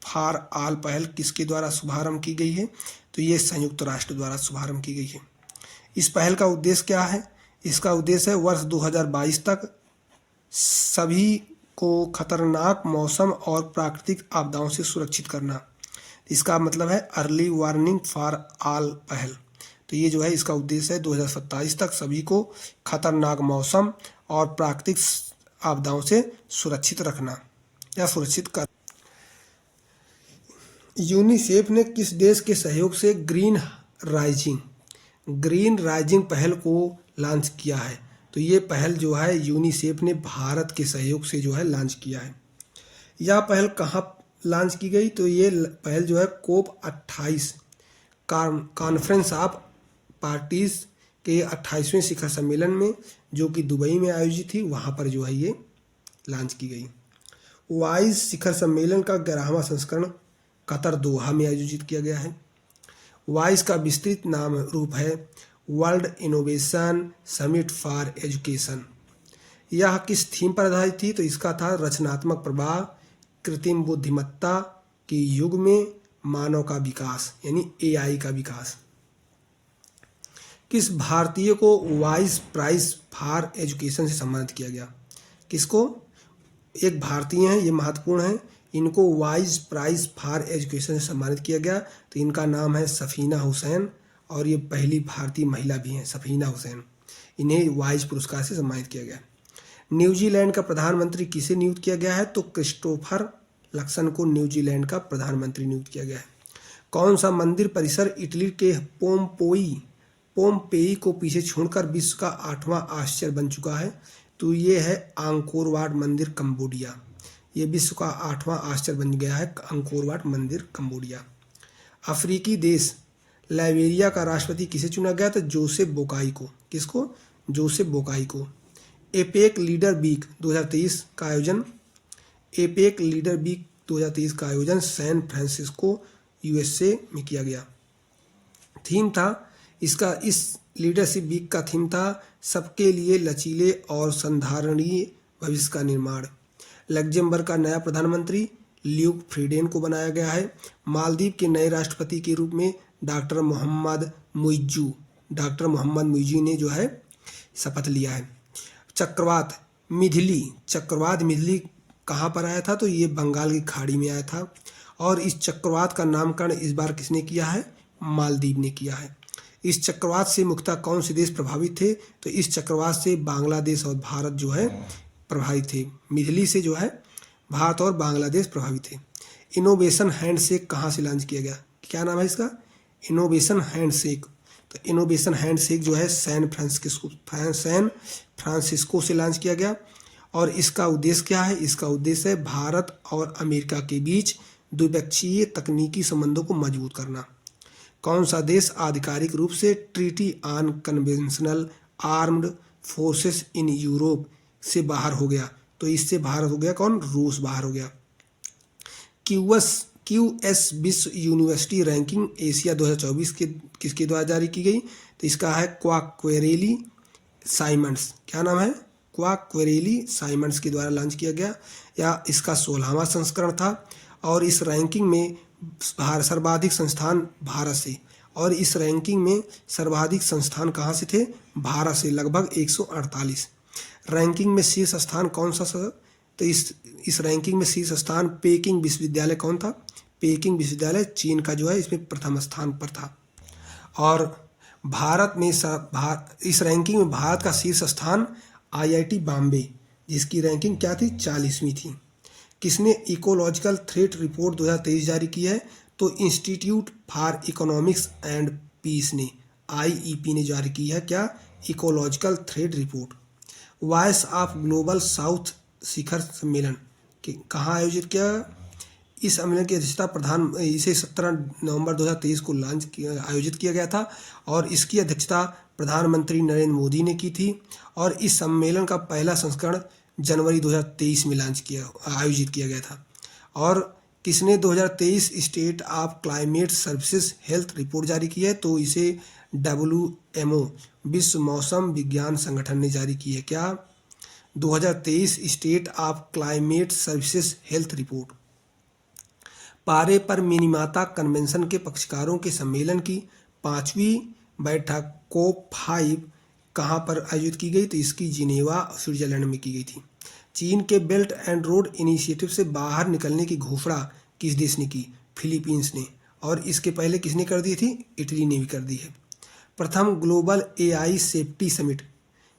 फॉर ऑल पहल किसके द्वारा शुभारंभ की गई है? तो ये संयुक्त राष्ट्र द्वारा शुभारंभ की गई है। इस पहल का उद्देश्य क्या है? इसका उद्देश्य है वर्ष 2022 तक सभी को खतरनाक मौसम और प्राकृतिक आपदाओं से सुरक्षित करना। इसका मतलब है अर्ली वार्निंग फॉर ऑल पहल। तो ये जो है इसका उद्देश्य है 2027 तक सभी को खतरनाक मौसम और प्राकृतिक आपदाओं से सुरक्षित रखना या सुरक्षित कर। यूनिसेफ ने किस देश के सहयोग से ग्रीन राइजिंग पहल को लॉन्च किया है? तो ये पहल जो है यूनिसेफ ने भारत के सहयोग से जो है लॉन्च किया है। यह पहल कहाँ लॉन्च की गई? तो ये पहल जो है COP28 कॉन्फ्रेंस ऑफ पार्टीज के 28वें शिखर सम्मेलन में, जो कि दुबई में आयोजित थी, वहाँ पर जो है ये लॉन्च की गई। वाइज शिखर सम्मेलन का 11वां संस्करण कतर दोहा में आयोजित किया गया है। वाइज का विस्तृत नाम रूप है world innovation summit for education. यह किस थीम पर आधारित थी? तो इसका था रचनात्मक प्रवाह, कृत्रिम बुद्धिमत्ता के युग में मानव का विकास, यानी AI का विकास। किस भारतीय को वाइज प्राइज फॉर एजुकेशन से सम्मानित किया गया? किसको? एक भारतीय हैं, ये महत्वपूर्ण है, इनको वाइज प्राइज फॉर एजुकेशन से सम्मानित किया गया। तो इनका नाम है सफीना हुसैन और ये पहली भारतीय महिला भी हैं, सफीना हुसैन। इन्हें वाइज पुरस्कार से सम्मानित किया गया। न्यूजीलैंड का प्रधानमंत्री किसे नियुक्त किया गया है? तो क्रिस्टोफर लक्सन को न्यूजीलैंड का प्रधानमंत्री नियुक्त किया गया है। कौन सा मंदिर परिसर इटली के पोम्पेई को पीछे छोड़कर विश्व का 8वां आश्चर्य बन चुका है? तो ये है अंकोर वाट मंदिर कंबोडिया। ये विश्व का 8वां आश्चर्य बन गया है अंकोर वाट मंदिर कंबोडिया। अफ्रीकी देश लाइबेरिया का राष्ट्रपति किसे चुना गया? तो जोसेफ बोकाई को। किसको? जोसेफ बोकाई को। एपेक लीडर वीक 2023 का आयोजन सैन फ्रांसिस्को USA में किया गया। थीम था इसका इस लीडरशिप वीक का थीम था सबके लिए लचीले और संधारणीय भविष्य का निर्माण। लग्जमबर्ग का नया प्रधानमंत्री ल्यूक फ्रीडेन को बनाया गया है। मालदीव के नए राष्ट्रपति के रूप में डॉक्टर मोहम्मद मुइज़्ज़ू ने जो है शपथ लिया है। चक्रवात मिथिली कहाँ पर आया था? तो ये बंगाल की खाड़ी में आया था। और इस चक्रवात का नामकरण इस बार किसने किया है? मालदीव ने किया है। इस चक्रवात से मुख्यतः कौन से देश प्रभावित थे? तो इस चक्रवात से बांग्लादेश और भारत जो है प्रभावित थे। मिथिली से जो है भारत और बांग्लादेश प्रभावित थे। इनोवेशन हैंडशेक कहाँ से लॉन्च किया गया? क्या नाम है इसका? Innovation handshake. तो इनोवेशन हैंडशेक जो है सैन फ्रांसिस्को से लॉन्च किया गया। और इसका उद्देश्य क्या है? इसका उद्देश्य है भारत और अमेरिका के बीच द्विपक्षीय तकनीकी संबंधों को मजबूत करना। कौन सा देश आधिकारिक रूप से treaty on conventional armed forces in Europe से बाहर हो गया? तो इससे बाहर हो गया कौन? रूस बाहर हो गया। QS विश्व यूनिवर्सिटी रैंकिंग एशिया 2024 के किसके द्वारा जारी की गई? तो इसका है क्वाक्वेरेली साइमंड्स। क्या नाम है? क्वाक्वेरेली साइमंड्स के द्वारा लॉन्च किया गया, या इसका 16वां संस्करण था। और इस रैंकिंग में सर्वाधिक संस्थान भारत से, और इस रैंकिंग में सर्वाधिक संस्थान कहाँ से थे? भारत से, लगभग 148। रैंकिंग में शीर्ष स्थान कौन सा सर? तो इस रैंकिंग में शीर्ष स्थान पेकिंग विश्वविद्यालय कौन था? पेकिंग विश्वविद्यालय चीन का जो है इसमें प्रथम स्थान पर था। और भारत में इस रैंकिंग में भारत का शीर्ष स्थान IIT बॉम्बे, जिसकी रैंकिंग क्या थी? 40वीं थी। किसने इकोलॉजिकल थ्रेट रिपोर्ट 2023 जारी की है? तो Institute for Economics and Peace ने, IEP ने जारी की है। क्या? Ecological threat report. Voice of global south शिखर सम्मेलन कहाँ आयोजित किया? इस सम्मेलन की अध्यक्षता इसे 17 नवंबर 2023 को आयोजित किया गया था, और इसकी अध्यक्षता प्रधानमंत्री नरेंद्र मोदी ने की थी। और इस सम्मेलन का पहला संस्करण जनवरी 2023 में आयोजित किया गया था। और किसने 2023 state of climate services health report जारी की है? तो इसे WMO विश्व मौसम विज्ञान संगठन ने जारी की है। क्या? 2023 state of climate services health report. पारे पर मिनीमाता कन्वेंशन के पक्षकारों के सम्मेलन की 5वीं बैठक COP5 कहाँ पर आयोजित की गई? तो इसकी जिनेवा स्विट्जरलैंड में की गई थी। चीन के बेल्ट एंड रोड इनिशिएटिव से बाहर निकलने की घोषणा किस देश ने की? फिलीपींस ने। और इसके पहले किसने कर दी थी? इटली ने भी कर दी है। प्रथम ग्लोबल AI सेफ्टी समिट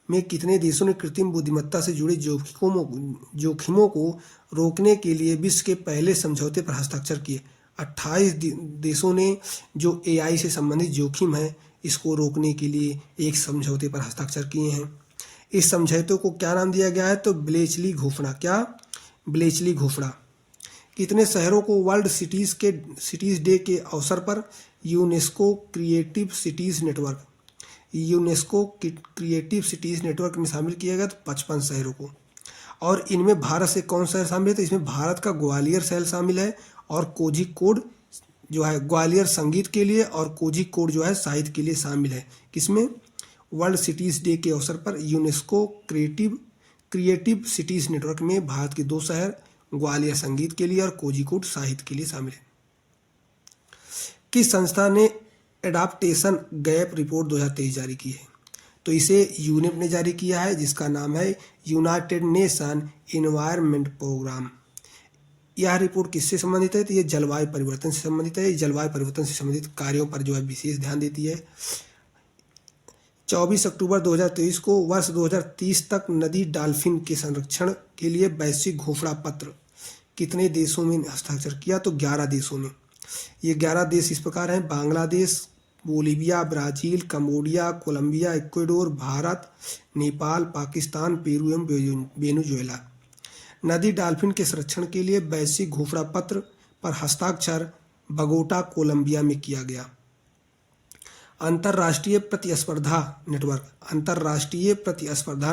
में कितने देशों ने कृत्रिम बुद्धिमत्ता से जुड़े जोखिमों को रोकने के लिए विश्व के पहले समझौते पर हस्ताक्षर किए? 28 देशों ने जो AI से संबंधित जोखिम है इसको रोकने के लिए एक समझौते पर हस्ताक्षर किए हैं। इस समझौते को क्या नाम दिया गया है? तो ब्लेचली घोषणा। क्या? ब्लेचली घोषणा। कितने शहरों को वर्ल्ड सिटीज डे के अवसर पर यूनेस्को क्रिएटिव सिटीज नेटवर्क में शामिल किया गया? तो 55 शहरों को। और इनमें भारत से कौन शहर शामिल है? तो इसमें भारत का ग्वालियर शहर शामिल है, और कोझिकोड जो है ग्वालियर संगीत के लिए, और कोझिकोड जो है साहित्य के लिए शामिल है। किसमें? वर्ल्ड सिटीज डे के अवसर पर यूनेस्को क्रिएटिव सिटीज नेटवर्क में भारत के 2 शहर ग्वालियर संगीत के लिए और कोझिकोड साहित्य के लिए शामिल है। किस संस्था ने एडाप्टेशन गैप रिपोर्ट 2023 जारी की है? तो इसे यूनेप ने जारी किया है, जिसका नाम है यूनाइटेड नेशन इन्वायरमेंट प्रोग्राम। यह रिपोर्ट किससे संबंधित है? तो ये जलवायु परिवर्तन से संबंधित है। जलवायु परिवर्तन से संबंधित कार्यों पर जो है विशेष ध्यान देती है। 24 अक्टूबर 2023 को वर्ष 2030 तक नदी डॉल्फिन के संरक्षण के लिए वैश्विक घोषणा पत्र कितने देशों में हस्ताक्षर किया? तो 11 देशों में। ये 11 देश इस प्रकार हैं: Bangladesh, Bolivia, Brazil, Cambodia, Colombia, Ecuador, Bharat, Nepal, Pakistan, Peru एवं वेनेजुएला। नदी डॉल्फिन के संरक्षण के लिए वैश्विक घोषणा पत्र पर हस्ताक्षर बगोटा, कोलंबिया में किया गया। अंतर्राष्ट्रीय प्रतिस्पर्धा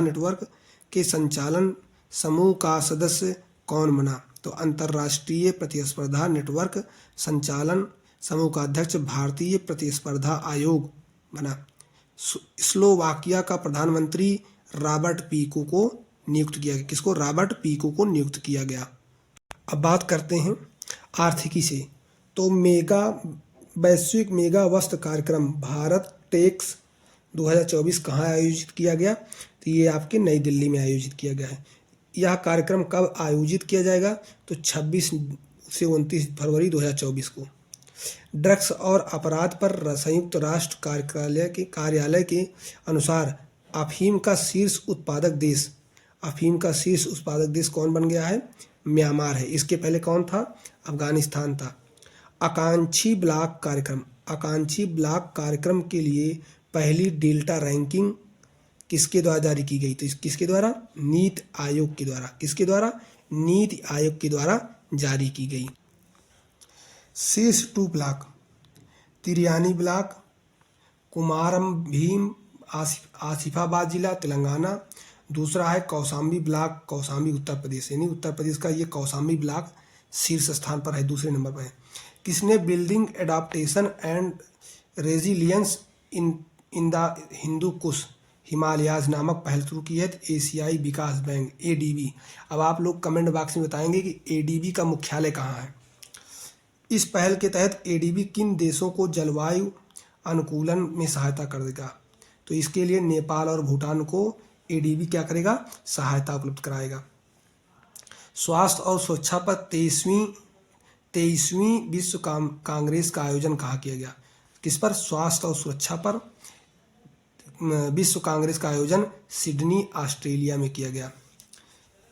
नेटवर्क के संचालन समूह का सदस्य कौन बना? तो अंतर्राष्ट्रीय प्रतिस्पर्धा नेटवर्क संचालन समूह का अध्यक्ष भारतीय प्रतिस्पर्धा आयोग बना। स्लोवाकिया का प्रधानमंत्री रॉबर्ट पीको को नियुक्त किया गया। किसको? रॉबर्ट पीको को नियुक्त किया गया। अब बात करते हैं आर्थिकी से। तो वैश्विक मेगा वस्त्र कार्यक्रम भारत टेक्स 2024 कहाँ आयोजित किया गया? तो ये आपके नई दिल्ली में आयोजित किया गया है। यह कार्यक्रम कब आयोजित किया जाएगा? तो 26 से 29 फरवरी 2024 को। ड्रग्स और अपराध पर संयुक्त राष्ट्र कार्यालय के अनुसार अफीम का शीर्ष उत्पादक देश कौन बन गया है? म्यांमार है। इसके पहले कौन था? अफगानिस्तान था। आकांक्षी ब्लॉक कार्यक्रम के लिए पहली डेल्टा रैंकिंग किसके द्वारा जारी की गई? तो किसके द्वारा? नीति आयोग के द्वारा। किसके द्वारा? नीति आयोग के द्वारा जारी की गई। शेष 2 ब्लॉक, तिरियानी ब्लॉक, कुमारम भीम आसिफाबाद जिला तेलंगाना। दूसरा है कौशाम्बी ब्लॉक, कौशाम्बी उत्तर प्रदेश, यानी उत्तर प्रदेश का ये कौशाम्बी ब्लॉक शीर्ष स्थान पर है, दूसरे नंबर पर है। किसने building adaptation and resilience in the Hindu Kush Himalayas नामक पहल शुरू की है? एशियाई विकास बैंक, ADB। अब आप लोग कमेंट बॉक्स में बताएंगे कि ADB का मुख्यालय कहाँ है। इस पहल के तहत ADB किन देशों को जलवायु अनुकूलन में सहायता करेगा? तो इसके लिए नेपाल और भूटान को ADB क्या करेगा? सहायता उपलब्ध कराएगा। स्वास्थ्य और सुरक्षा पर 23वीं विश्व कांग्रेस का आयोजन कहाँ किया गया? किस पर? स्वास्थ्य और सुरक्षा पर विश्व कांग्रेस का आयोजन सिडनी, ऑस्ट्रेलिया में किया गया।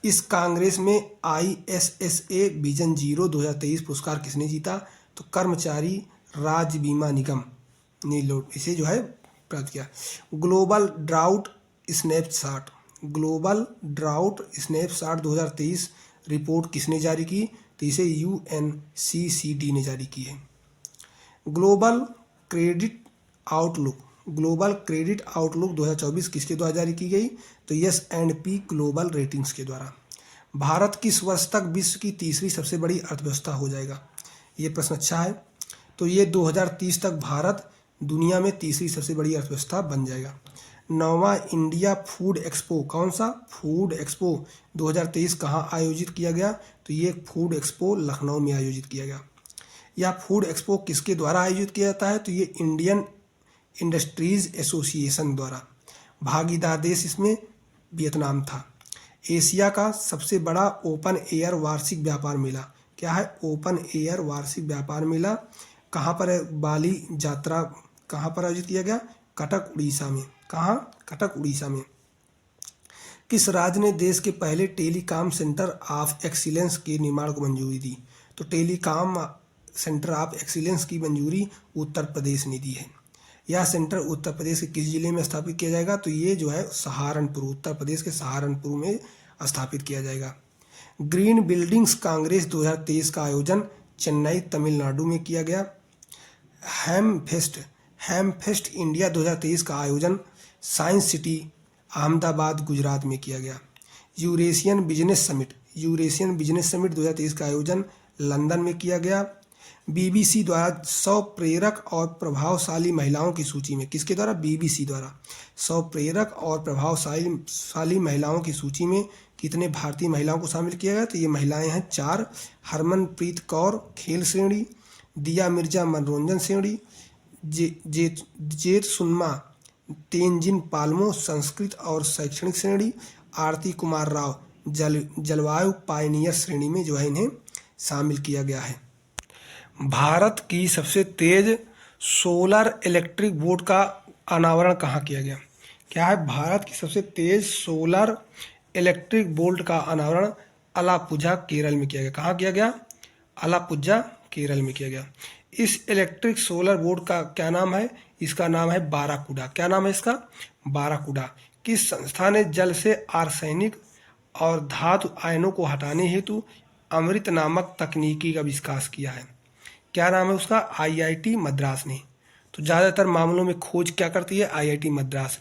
इस कांग्रेस में ISSA विजन 0 2023 पुरस्कार किसने जीता? तो कर्मचारी राज्य बीमा निगम ने इसे जो है प्राप्त किया। ग्लोबल ड्राउट स्नैपशॉट 2023 रिपोर्ट किसने जारी की? तो इसे UNCCD ने जारी की है। ग्लोबल क्रेडिट आउटलुक 2024 किसके द्वारा जारी की गई? तो S&P ग्लोबल रेटिंग्स के द्वारा। भारत किस वर्ष तक विश्व की तीसरी सबसे बड़ी अर्थव्यवस्था हो जाएगा? ये प्रश्न अच्छा है। तो ये 2030 तक भारत दुनिया में तीसरी सबसे बड़ी अर्थव्यवस्था बन जाएगा। 9वां इंडिया फूड एक्सपो, कौन सा? फूड एक्सपो 2023 कहाँ आयोजित किया गया? तो ये फूड एक्सपो लखनऊ में आयोजित किया गया। यह फूड एक्सपो किसके द्वारा आयोजित किया जाता है? तो ये इंडियन इंडस्ट्रीज एसोसिएशन द्वारा। भागीदार देश इसमें वियतनाम था। एशिया का सबसे बड़ा ओपन एयर वार्षिक व्यापार मेला क्या है? ओपन एयर वार्षिक व्यापार मेला कहाँ पर है? बाली यात्रा कहाँ पर आयोजित किया गया? कटक, उड़ीसा में। कहाँ? कटक, उड़ीसा में। किस राज्य ने देश के पहले टेलीकॉम सेंटर ऑफ एक्सीलेंस के निर्माण को मंजूरी दी? तो टेलीकॉम सेंटर ऑफ एक्सीलेंस की मंजूरी उत्तर प्रदेश ने दी है। यह सेंटर उत्तर प्रदेश के किस जिले में स्थापित किया जाएगा? तो ये जो है सहारनपुर, उत्तर प्रदेश के सहारनपुर में स्थापित किया जाएगा। ग्रीन बिल्डिंग्स कांग्रेस 2023 का आयोजन चेन्नई, तमिलनाडु में किया गया। हैमफेस्ट इंडिया 2023 का आयोजन साइंस सिटी अहमदाबाद, गुजरात में किया गया। यूरेशियन बिजनेस समिट 2023 का आयोजन लंदन में किया गया। BBC द्वारा 100 प्रेरक और प्रभावशाली महिलाओं की सूची में, किसके द्वारा? BBC द्वारा 100 प्रेरक और प्रभावशाली महिलाओं की सूची में कितने भारतीय महिलाओं को शामिल किया गया? तो ये महिलाएं हैं 4। हरमनप्रीत कौर खेल श्रेणी, दिया मिर्जा मनोरंजन श्रेणी, जेत सुनमा तेंजिन पालमो संस्कृत और शैक्षणिक श्रेणी, आरती कुमार राव जलवायु पायनियर श्रेणी में जो है इन्हें शामिल किया गया है। भारत की सबसे तेज सोलर इलेक्ट्रिक बोट का अनावरण कहाँ किया गया? क्या है? भारत की सबसे तेज सोलर इलेक्ट्रिक बोट का अनावरण अलापुझा, केरल में किया गया। कहाँ किया गया? अलापुझा, केरल में किया गया। इस इलेक्ट्रिक सोलर बोट का क्या नाम है? इसका नाम है बाराकुडा। क्या नाम है इसका? बाराकुडा। किस संस्था ने जल से आर्सेनिक और धातु आयनों को हटाने हेतु अमृत नामक तकनीकी का विकास किया है? क्या नाम है उसका? IIT मद्रास ने। तो ज़्यादातर मामलों में खोज क्या करती है? IIT मद्रास।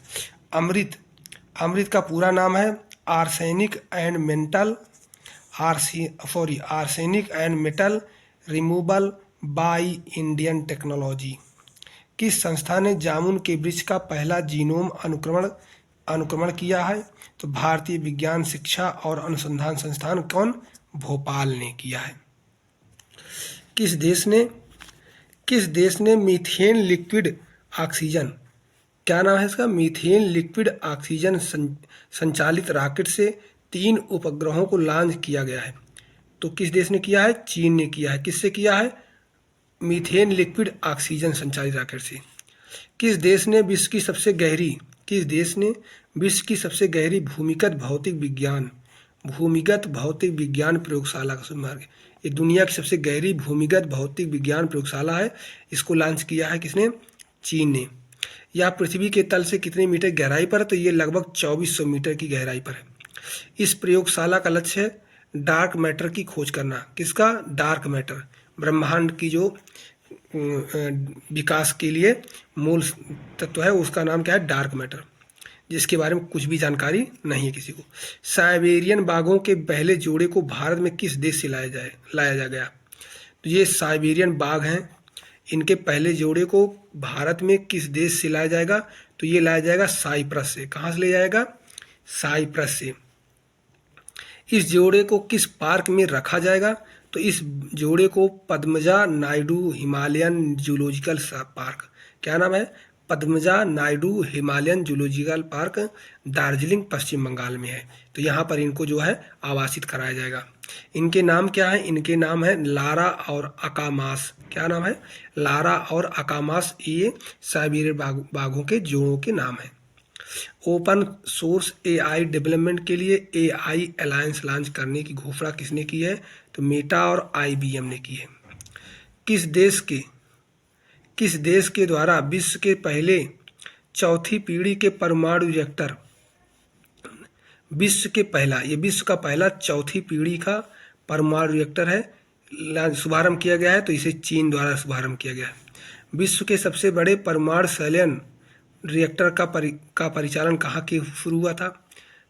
अमृत का पूरा नाम है arsenic and metal removal by Indian technology. किस संस्था ने जामुन के वृक्ष का पहला जीनोम अनुक्रमण किया है? तो भारतीय विज्ञान शिक्षा और अनुसंधान संस्थान कौन? भोपाल ने किया है। किस देश ने मीथेन लिक्विड ऑक्सीजन, क्या नाम है इसका? मीथेन लिक्विड ऑक्सीजन संचालित रॉकेट से 3 उपग्रहों को लॉन्च किया गया है? तो किस देश ने किया है? चीन ने किया है। किससे किया है? मीथेन लिक्विड ऑक्सीजन संचालित रॉकेट से। किस देश ने विश्व की सबसे गहरी भूमिगत भौतिक विज्ञान प्रयोगशाला का शुभारंभ? ये दुनिया की सबसे गहरी भूमिगत भौतिक विज्ञान प्रयोगशाला है। इसको लॉन्च किया है किसने? चीन ने। यह पृथ्वी के तल से कितने मीटर गहराई पर है? तो ये लगभग 2400 मीटर की गहराई पर है। इस प्रयोगशाला का लक्ष्य है डार्क मैटर की खोज करना। किसका? Dark matter. ब्रह्मांड की जो विकास के लिए मूल तत्व है उसका नाम क्या है? डार्क मैटर, जिसके बारे में कुछ भी जानकारी नहीं है किसी को। साइबेरियन बाघों के पहले जोड़े को भारत में किस देश से लाया जा गया? तो ये साइबेरियन बाघ हैं, इनके पहले जोड़े को भारत में किस देश से लाया जाएगा? तो ये लाया जाएगा साइप्रस से। कहाँ से ले जाएगा? साइप्रस से। इस जोड़े को किस पार्क में रखा जाएगा? तो इस जोड़े को पद्मजा नायडू हिमालयन जूलॉजिकल पार्क, क्या नाम है? पद्मजा नायडू हिमालयन जूलॉजिकल पार्क, दार्जिलिंग पश्चिम बंगाल में है। तो यहाँ पर इनको जो है आवासित कराया जाएगा। इनके नाम क्या है? इनके नाम है लारा और अकामास। क्या नाम है? लारा और अकामास। ये साइबेरियन बाघों के जोड़ों के नाम है। ओपन सोर्स एआई डेवलपमेंट के लिए एआई अलायंस लॉन्च करने की घोषणा किसने की है? तो मेटा और आईबीएम ने की है। किस देश के द्वारा विश्व के पहले चौथी पीढ़ी के परमाणु रिएक्टर, विश्व का पहला चौथी पीढ़ी का परमाणु रिएक्टर है, शुभारंभ किया गया है? तो इसे चीन द्वारा शुभारंभ किया गया है। विश्व के सबसे बड़े परमाणु संयंत्र रिएक्टर का परिचालन कहाँ के शुरू हुआ था?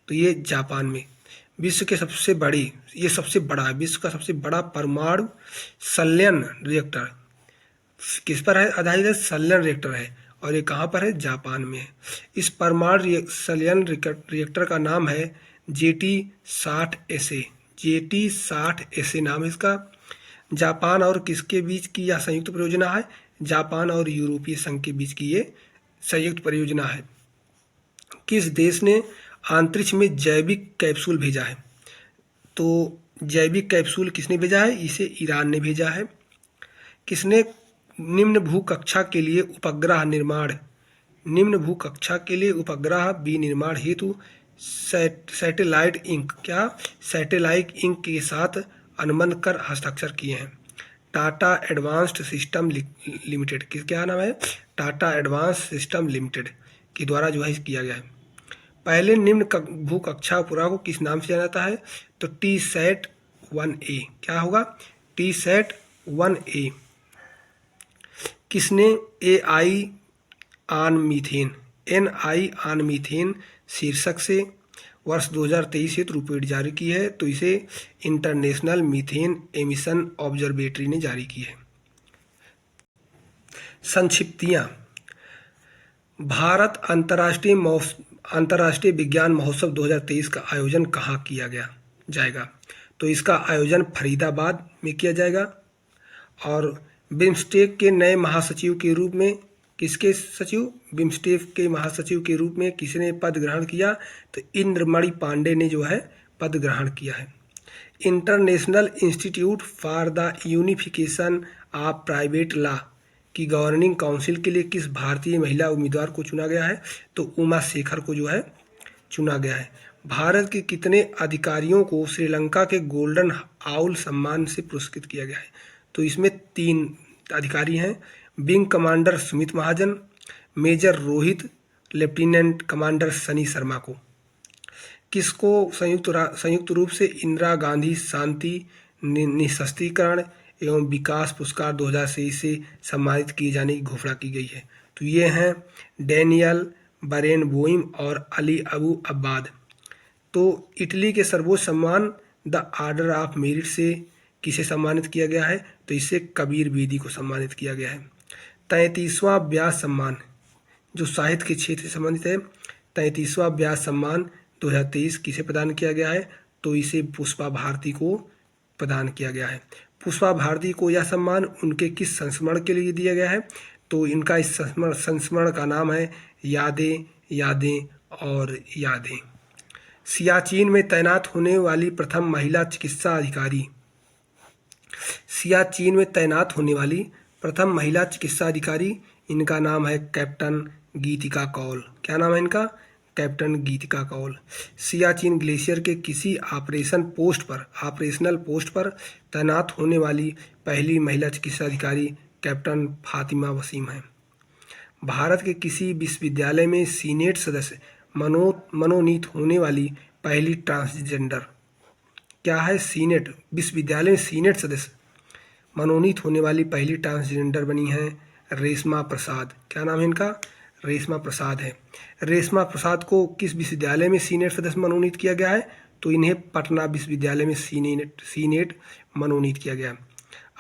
तो ये जापान में। विश्व का सबसे बड़ा परमाणु संयंत्र रिएक्टर किस पर है आधारित है? संयंत्र रिएक्टर है, और ये कहाँ पर है? जापान में है। इस परमाणु संयंत्र रिएक्टर का नाम है JT-60SA। JT-60SA नाम है इसका। जापान और किसके बीच की यह संयुक्त परियोजना है? जापान और यूरोपीय संघ के बीच की ये संयुक्त परियोजना है। किस देश ने अंतरिक्ष में जैविक कैप्सूल भेजा है? तो जैविक कैप्सूल किसने भेजा है? इसे ईरान ने भेजा है। किसने निम्न भूकक्षा के लिए उपग्रह विनिर्माण हेतु सैटेलाइट इंक के साथ अनुबंध कर हस्ताक्षर किए हैं? Tata advanced system limited. क्या नाम है? टाटा एडवांस सिस्टम लिमिटेड के द्वारा जो है किया गया है। पहले निम्न भूकक्षा उपग्रह को किस नाम से जाना जाता है? तो TSAT-1A। क्या होगा? TSAT-1A। किसने NI ऑन मीथेन शीर्षक से वर्ष 2023 हेतु रिपोर्ट जारी की है? तो इसे इंटरनेशनल मीथेन एमिशन ऑब्जर्वेटरी ने जारी की है। संक्षिप्तियाँ। भारत अंतर्राष्ट्रीय विज्ञान महोत्सव 2023 का आयोजन कहाँ किया जाएगा? तो इसका आयोजन फरीदाबाद में किया जाएगा। और बिम्स्टेक के नए महासचिव के रूप में बिम्स्टेक के महासचिव के रूप में किसने पद ग्रहण किया? तो इंद्रमणि पांडे ने जो है पद ग्रहण किया है। International institute for the unification of private law की गवर्निंग काउंसिल के लिए किस भारतीय महिला उम्मीदवार को चुना गया है? तो उमा शेखर को जो है चुना गया है। भारत के कितने अधिकारियों को श्रीलंका के गोल्डन आउल सम्मान से पुरस्कृत किया गया है? तो इसमें 3 अधिकारी हैं। Wing commander Sumit Mahajan, major Rohit, lieutenant commander Sunny Sharma को। किसको संयुक्त रूप से इंदिरा गांधी शांति निःशस्त्रीकरण एवं विकास पुरस्कार 2023 से सम्मानित किए जाने की घोषणा की गई है? तो ये हैं डैनियल बरेनबोइम और अली अबू अब्बाद। तो इटली के सर्वोच्च सम्मान द ऑर्डर ऑफ मेरिट से किसे सम्मानित किया गया है? तो इससे कबीर बेदी को सम्मानित किया गया है। 33वां व्यास सम्मान जो साहित्य के क्षेत्र से संबंधित है, 33वां व्यास सम्मान 2023 किसे प्रदान किया गया है? तो इसे पुष्पा भारती को प्रदान किया गया है। पुष्पा भारती को यह सम्मान उनके किस संस्मरण के लिए दिया गया है? तो इनका इस संस्मरण का नाम है यादें यादें और यादें। सियाचिन में तैनात होने वाली प्रथम महिला चिकित्सा अधिकारी, सियाचिन में तैनात होने वाली प्रथम महिला चिकित्सा अधिकारी, इनका नाम है कैप्टन गीतिका कौल। क्या नाम है इनका? कैप्टन गीतिका कौल। सियाचिन ग्लेशियर के किसी ऑपरेशनल पोस्ट पर तैनात होने वाली पहली महिला चिकित्सा अधिकारी कैप्टन फातिमा वसीम है। भारत के किसी विश्वविद्यालय में सीनेट सदस्य मनोनीत होने वाली पहली ट्रांसजेंडर, क्या है? सीनेट, विश्वविद्यालय में सीनेट सदस्य मनोनीत होने वाली पहली ट्रांसजेंडर बनी है रेशमा प्रसाद। क्या नाम है इनका? रेशमा प्रसाद है। रेशमा प्रसाद को किस विश्वविद्यालय में सीनेट सदस्य मनोनीत किया गया है? तो इन्हें पटना विश्वविद्यालय में सीनेट मनोनीत किया गया।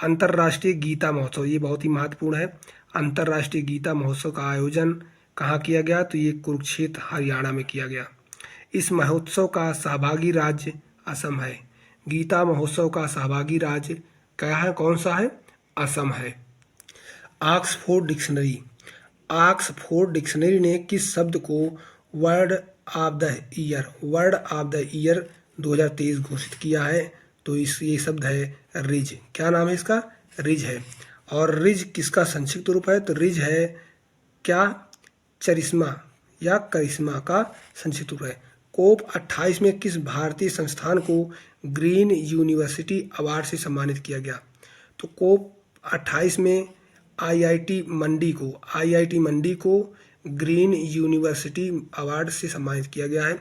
अंतर्राष्ट्रीय गीता महोत्सव, ये बहुत ही महत्वपूर्ण है। अंतर्राष्ट्रीय गीता महोत्सव का आयोजन कहाँ किया गया? तो ये कुरुक्षेत्र हरियाणा में किया गया। इस महोत्सव का सहभागी राज्य असम है। गीता महोत्सव का सहभागी राज्य क्या है? कौन सा है? असम है। ऑक्सफोर्ड डिक्शनरी ने किस शब्द को वर्ड ऑफ द ईयर 2023 घोषित किया है? तो ये शब्द है रिज। क्या नाम है इसका? रिज है। और रिज किसका संक्षिप्त रूप है? तो रिज है क्या? चरिश्मा या करिश्मा का संक्षिप्त रूप है। कोप 28 में किस भारतीय संस्थान को ग्रीन यूनिवर्सिटी अवार्ड से सम्मानित किया गया? तो कोप 28 में आईआईटी मंडी को ग्रीन यूनिवर्सिटी अवार्ड से सम्मानित किया गया है।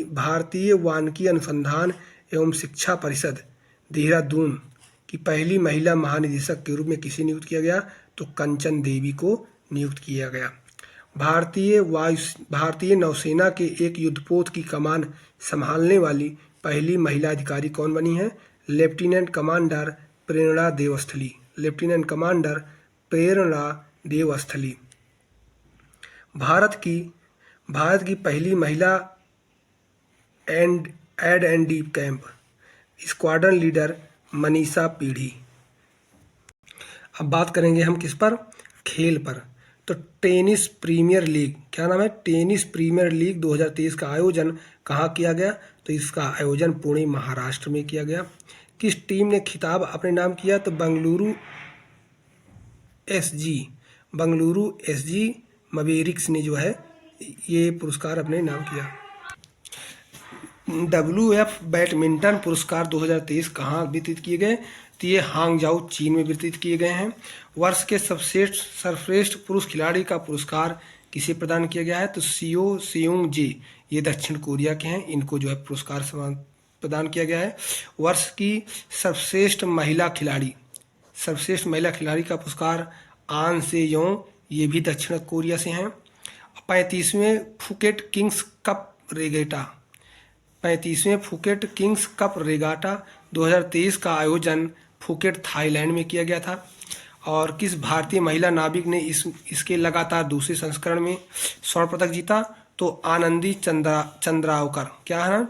भारतीय वानिकी अनुसंधान एवं शिक्षा परिषद देहरादून की पहली महिला महानिदेशक के रूप में किसे नियुक्त किया गया? तो कंचन देवी को नियुक्त किया गया। भारतीय नौसेना के एक युद्धपोत की कमान संभालने वाली पहली महिला अधिकारी कौन बनी है? लेफ्टिनेंट कमांडर प्रेरणा देवस्थली। भारत की पहली महिला एड&डी कैंप स्क्वाड्रन लीडर मनीषा पीढ़ी। अब बात करेंगे हम किस पर? खेल पर। तो टेनिस प्रीमियर लीग, क्या नाम है? टेनिस प्रीमियर लीग 2023 का आयोजन कहाँ किया गया? तो इसका आयोजन पुणे महाराष्ट्र में किया गया। किस टीम ने खिताब अपने नाम किया? तो बेंगलुरु एसजी मवेरिक्स ने जो है ये पुरस्कार अपने नाम किया। WF बैडमिंटन पुरस्कार 2023 कहाँ वितरित किए गए? तो ये हांगझाऊ चीन में वितरित किए गए हैं। वर्ष के सर्वश्रेष्ठ पुरुष खिलाड़ी का पुरस्कार किसे प्रदान किया गया है? तो सियो सेयोंग जे, ये दक्षिण कोरिया के हैं, इनको जो है पुरस्कार प्रदान किया गया है। वर्ष की सर्वश्रेष्ठ महिला खिलाड़ी का पुरस्कार आन से योंग, ये भी दक्षिण कोरिया से हैं। 35वें फुकेट किंग्स कप रेगाटा 2023 का आयोजन फुकेट थाईलैंड में किया गया था। और किस भारतीय महिला नाविक ने इसके लगातार दूसरे संस्करण में स्वर्ण पदक जीता? तो आनंदी चंद्रावकर। क्या है?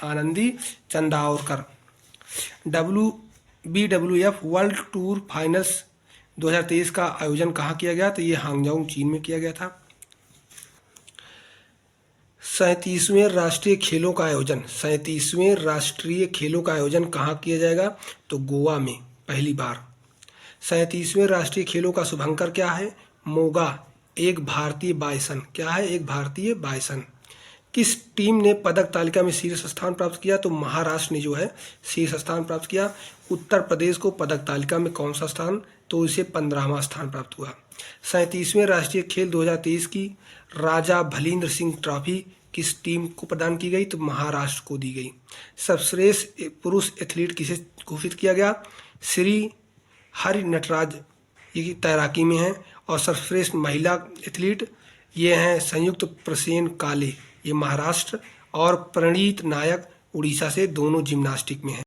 Anandi Chandravarkar. BWF world tour finals 2023 का आयोजन कहाँ किया गया? तो ये हांगझाऊ चीन में किया गया था। 37वें राष्ट्रीय खेलों का आयोजन कहाँ किया जाएगा? तो गोवा में पहली बार। 37वें राष्ट्रीय खेलों का शुभंकर क्या है? मोगा, एक भारतीय बाइसन। क्या है? एक भारतीय बाइसन। किस टीम ने पदक तालिका में शीर्ष स्थान प्राप्त किया? तो महाराष्ट्र ने जो है शीर्ष स्थान प्राप्त किया। उत्तर प्रदेश को पदक तालिका में कौन सा स्थान? तो इसे 15वां स्थान प्राप्त हुआ। 37वें राष्ट्रीय खेल 2023 की राजा भलींद्र सिंह ट्रॉफी किस टीम को प्रदान की गई? तो महाराष्ट्र को दी गई। सर्वश्रेष्ठ पुरुष एथलीट किसे घोषित किया गया? श्री हरि नटराज, ये तैराकी में है। और सर्वश्रेष्ठ महिला एथलीट ये हैं संयुक्त प्रसेन काले, ये महाराष्ट्र, और प्रणीत नायक उड़ीसा से, दोनों जिम्नास्टिक में हैं।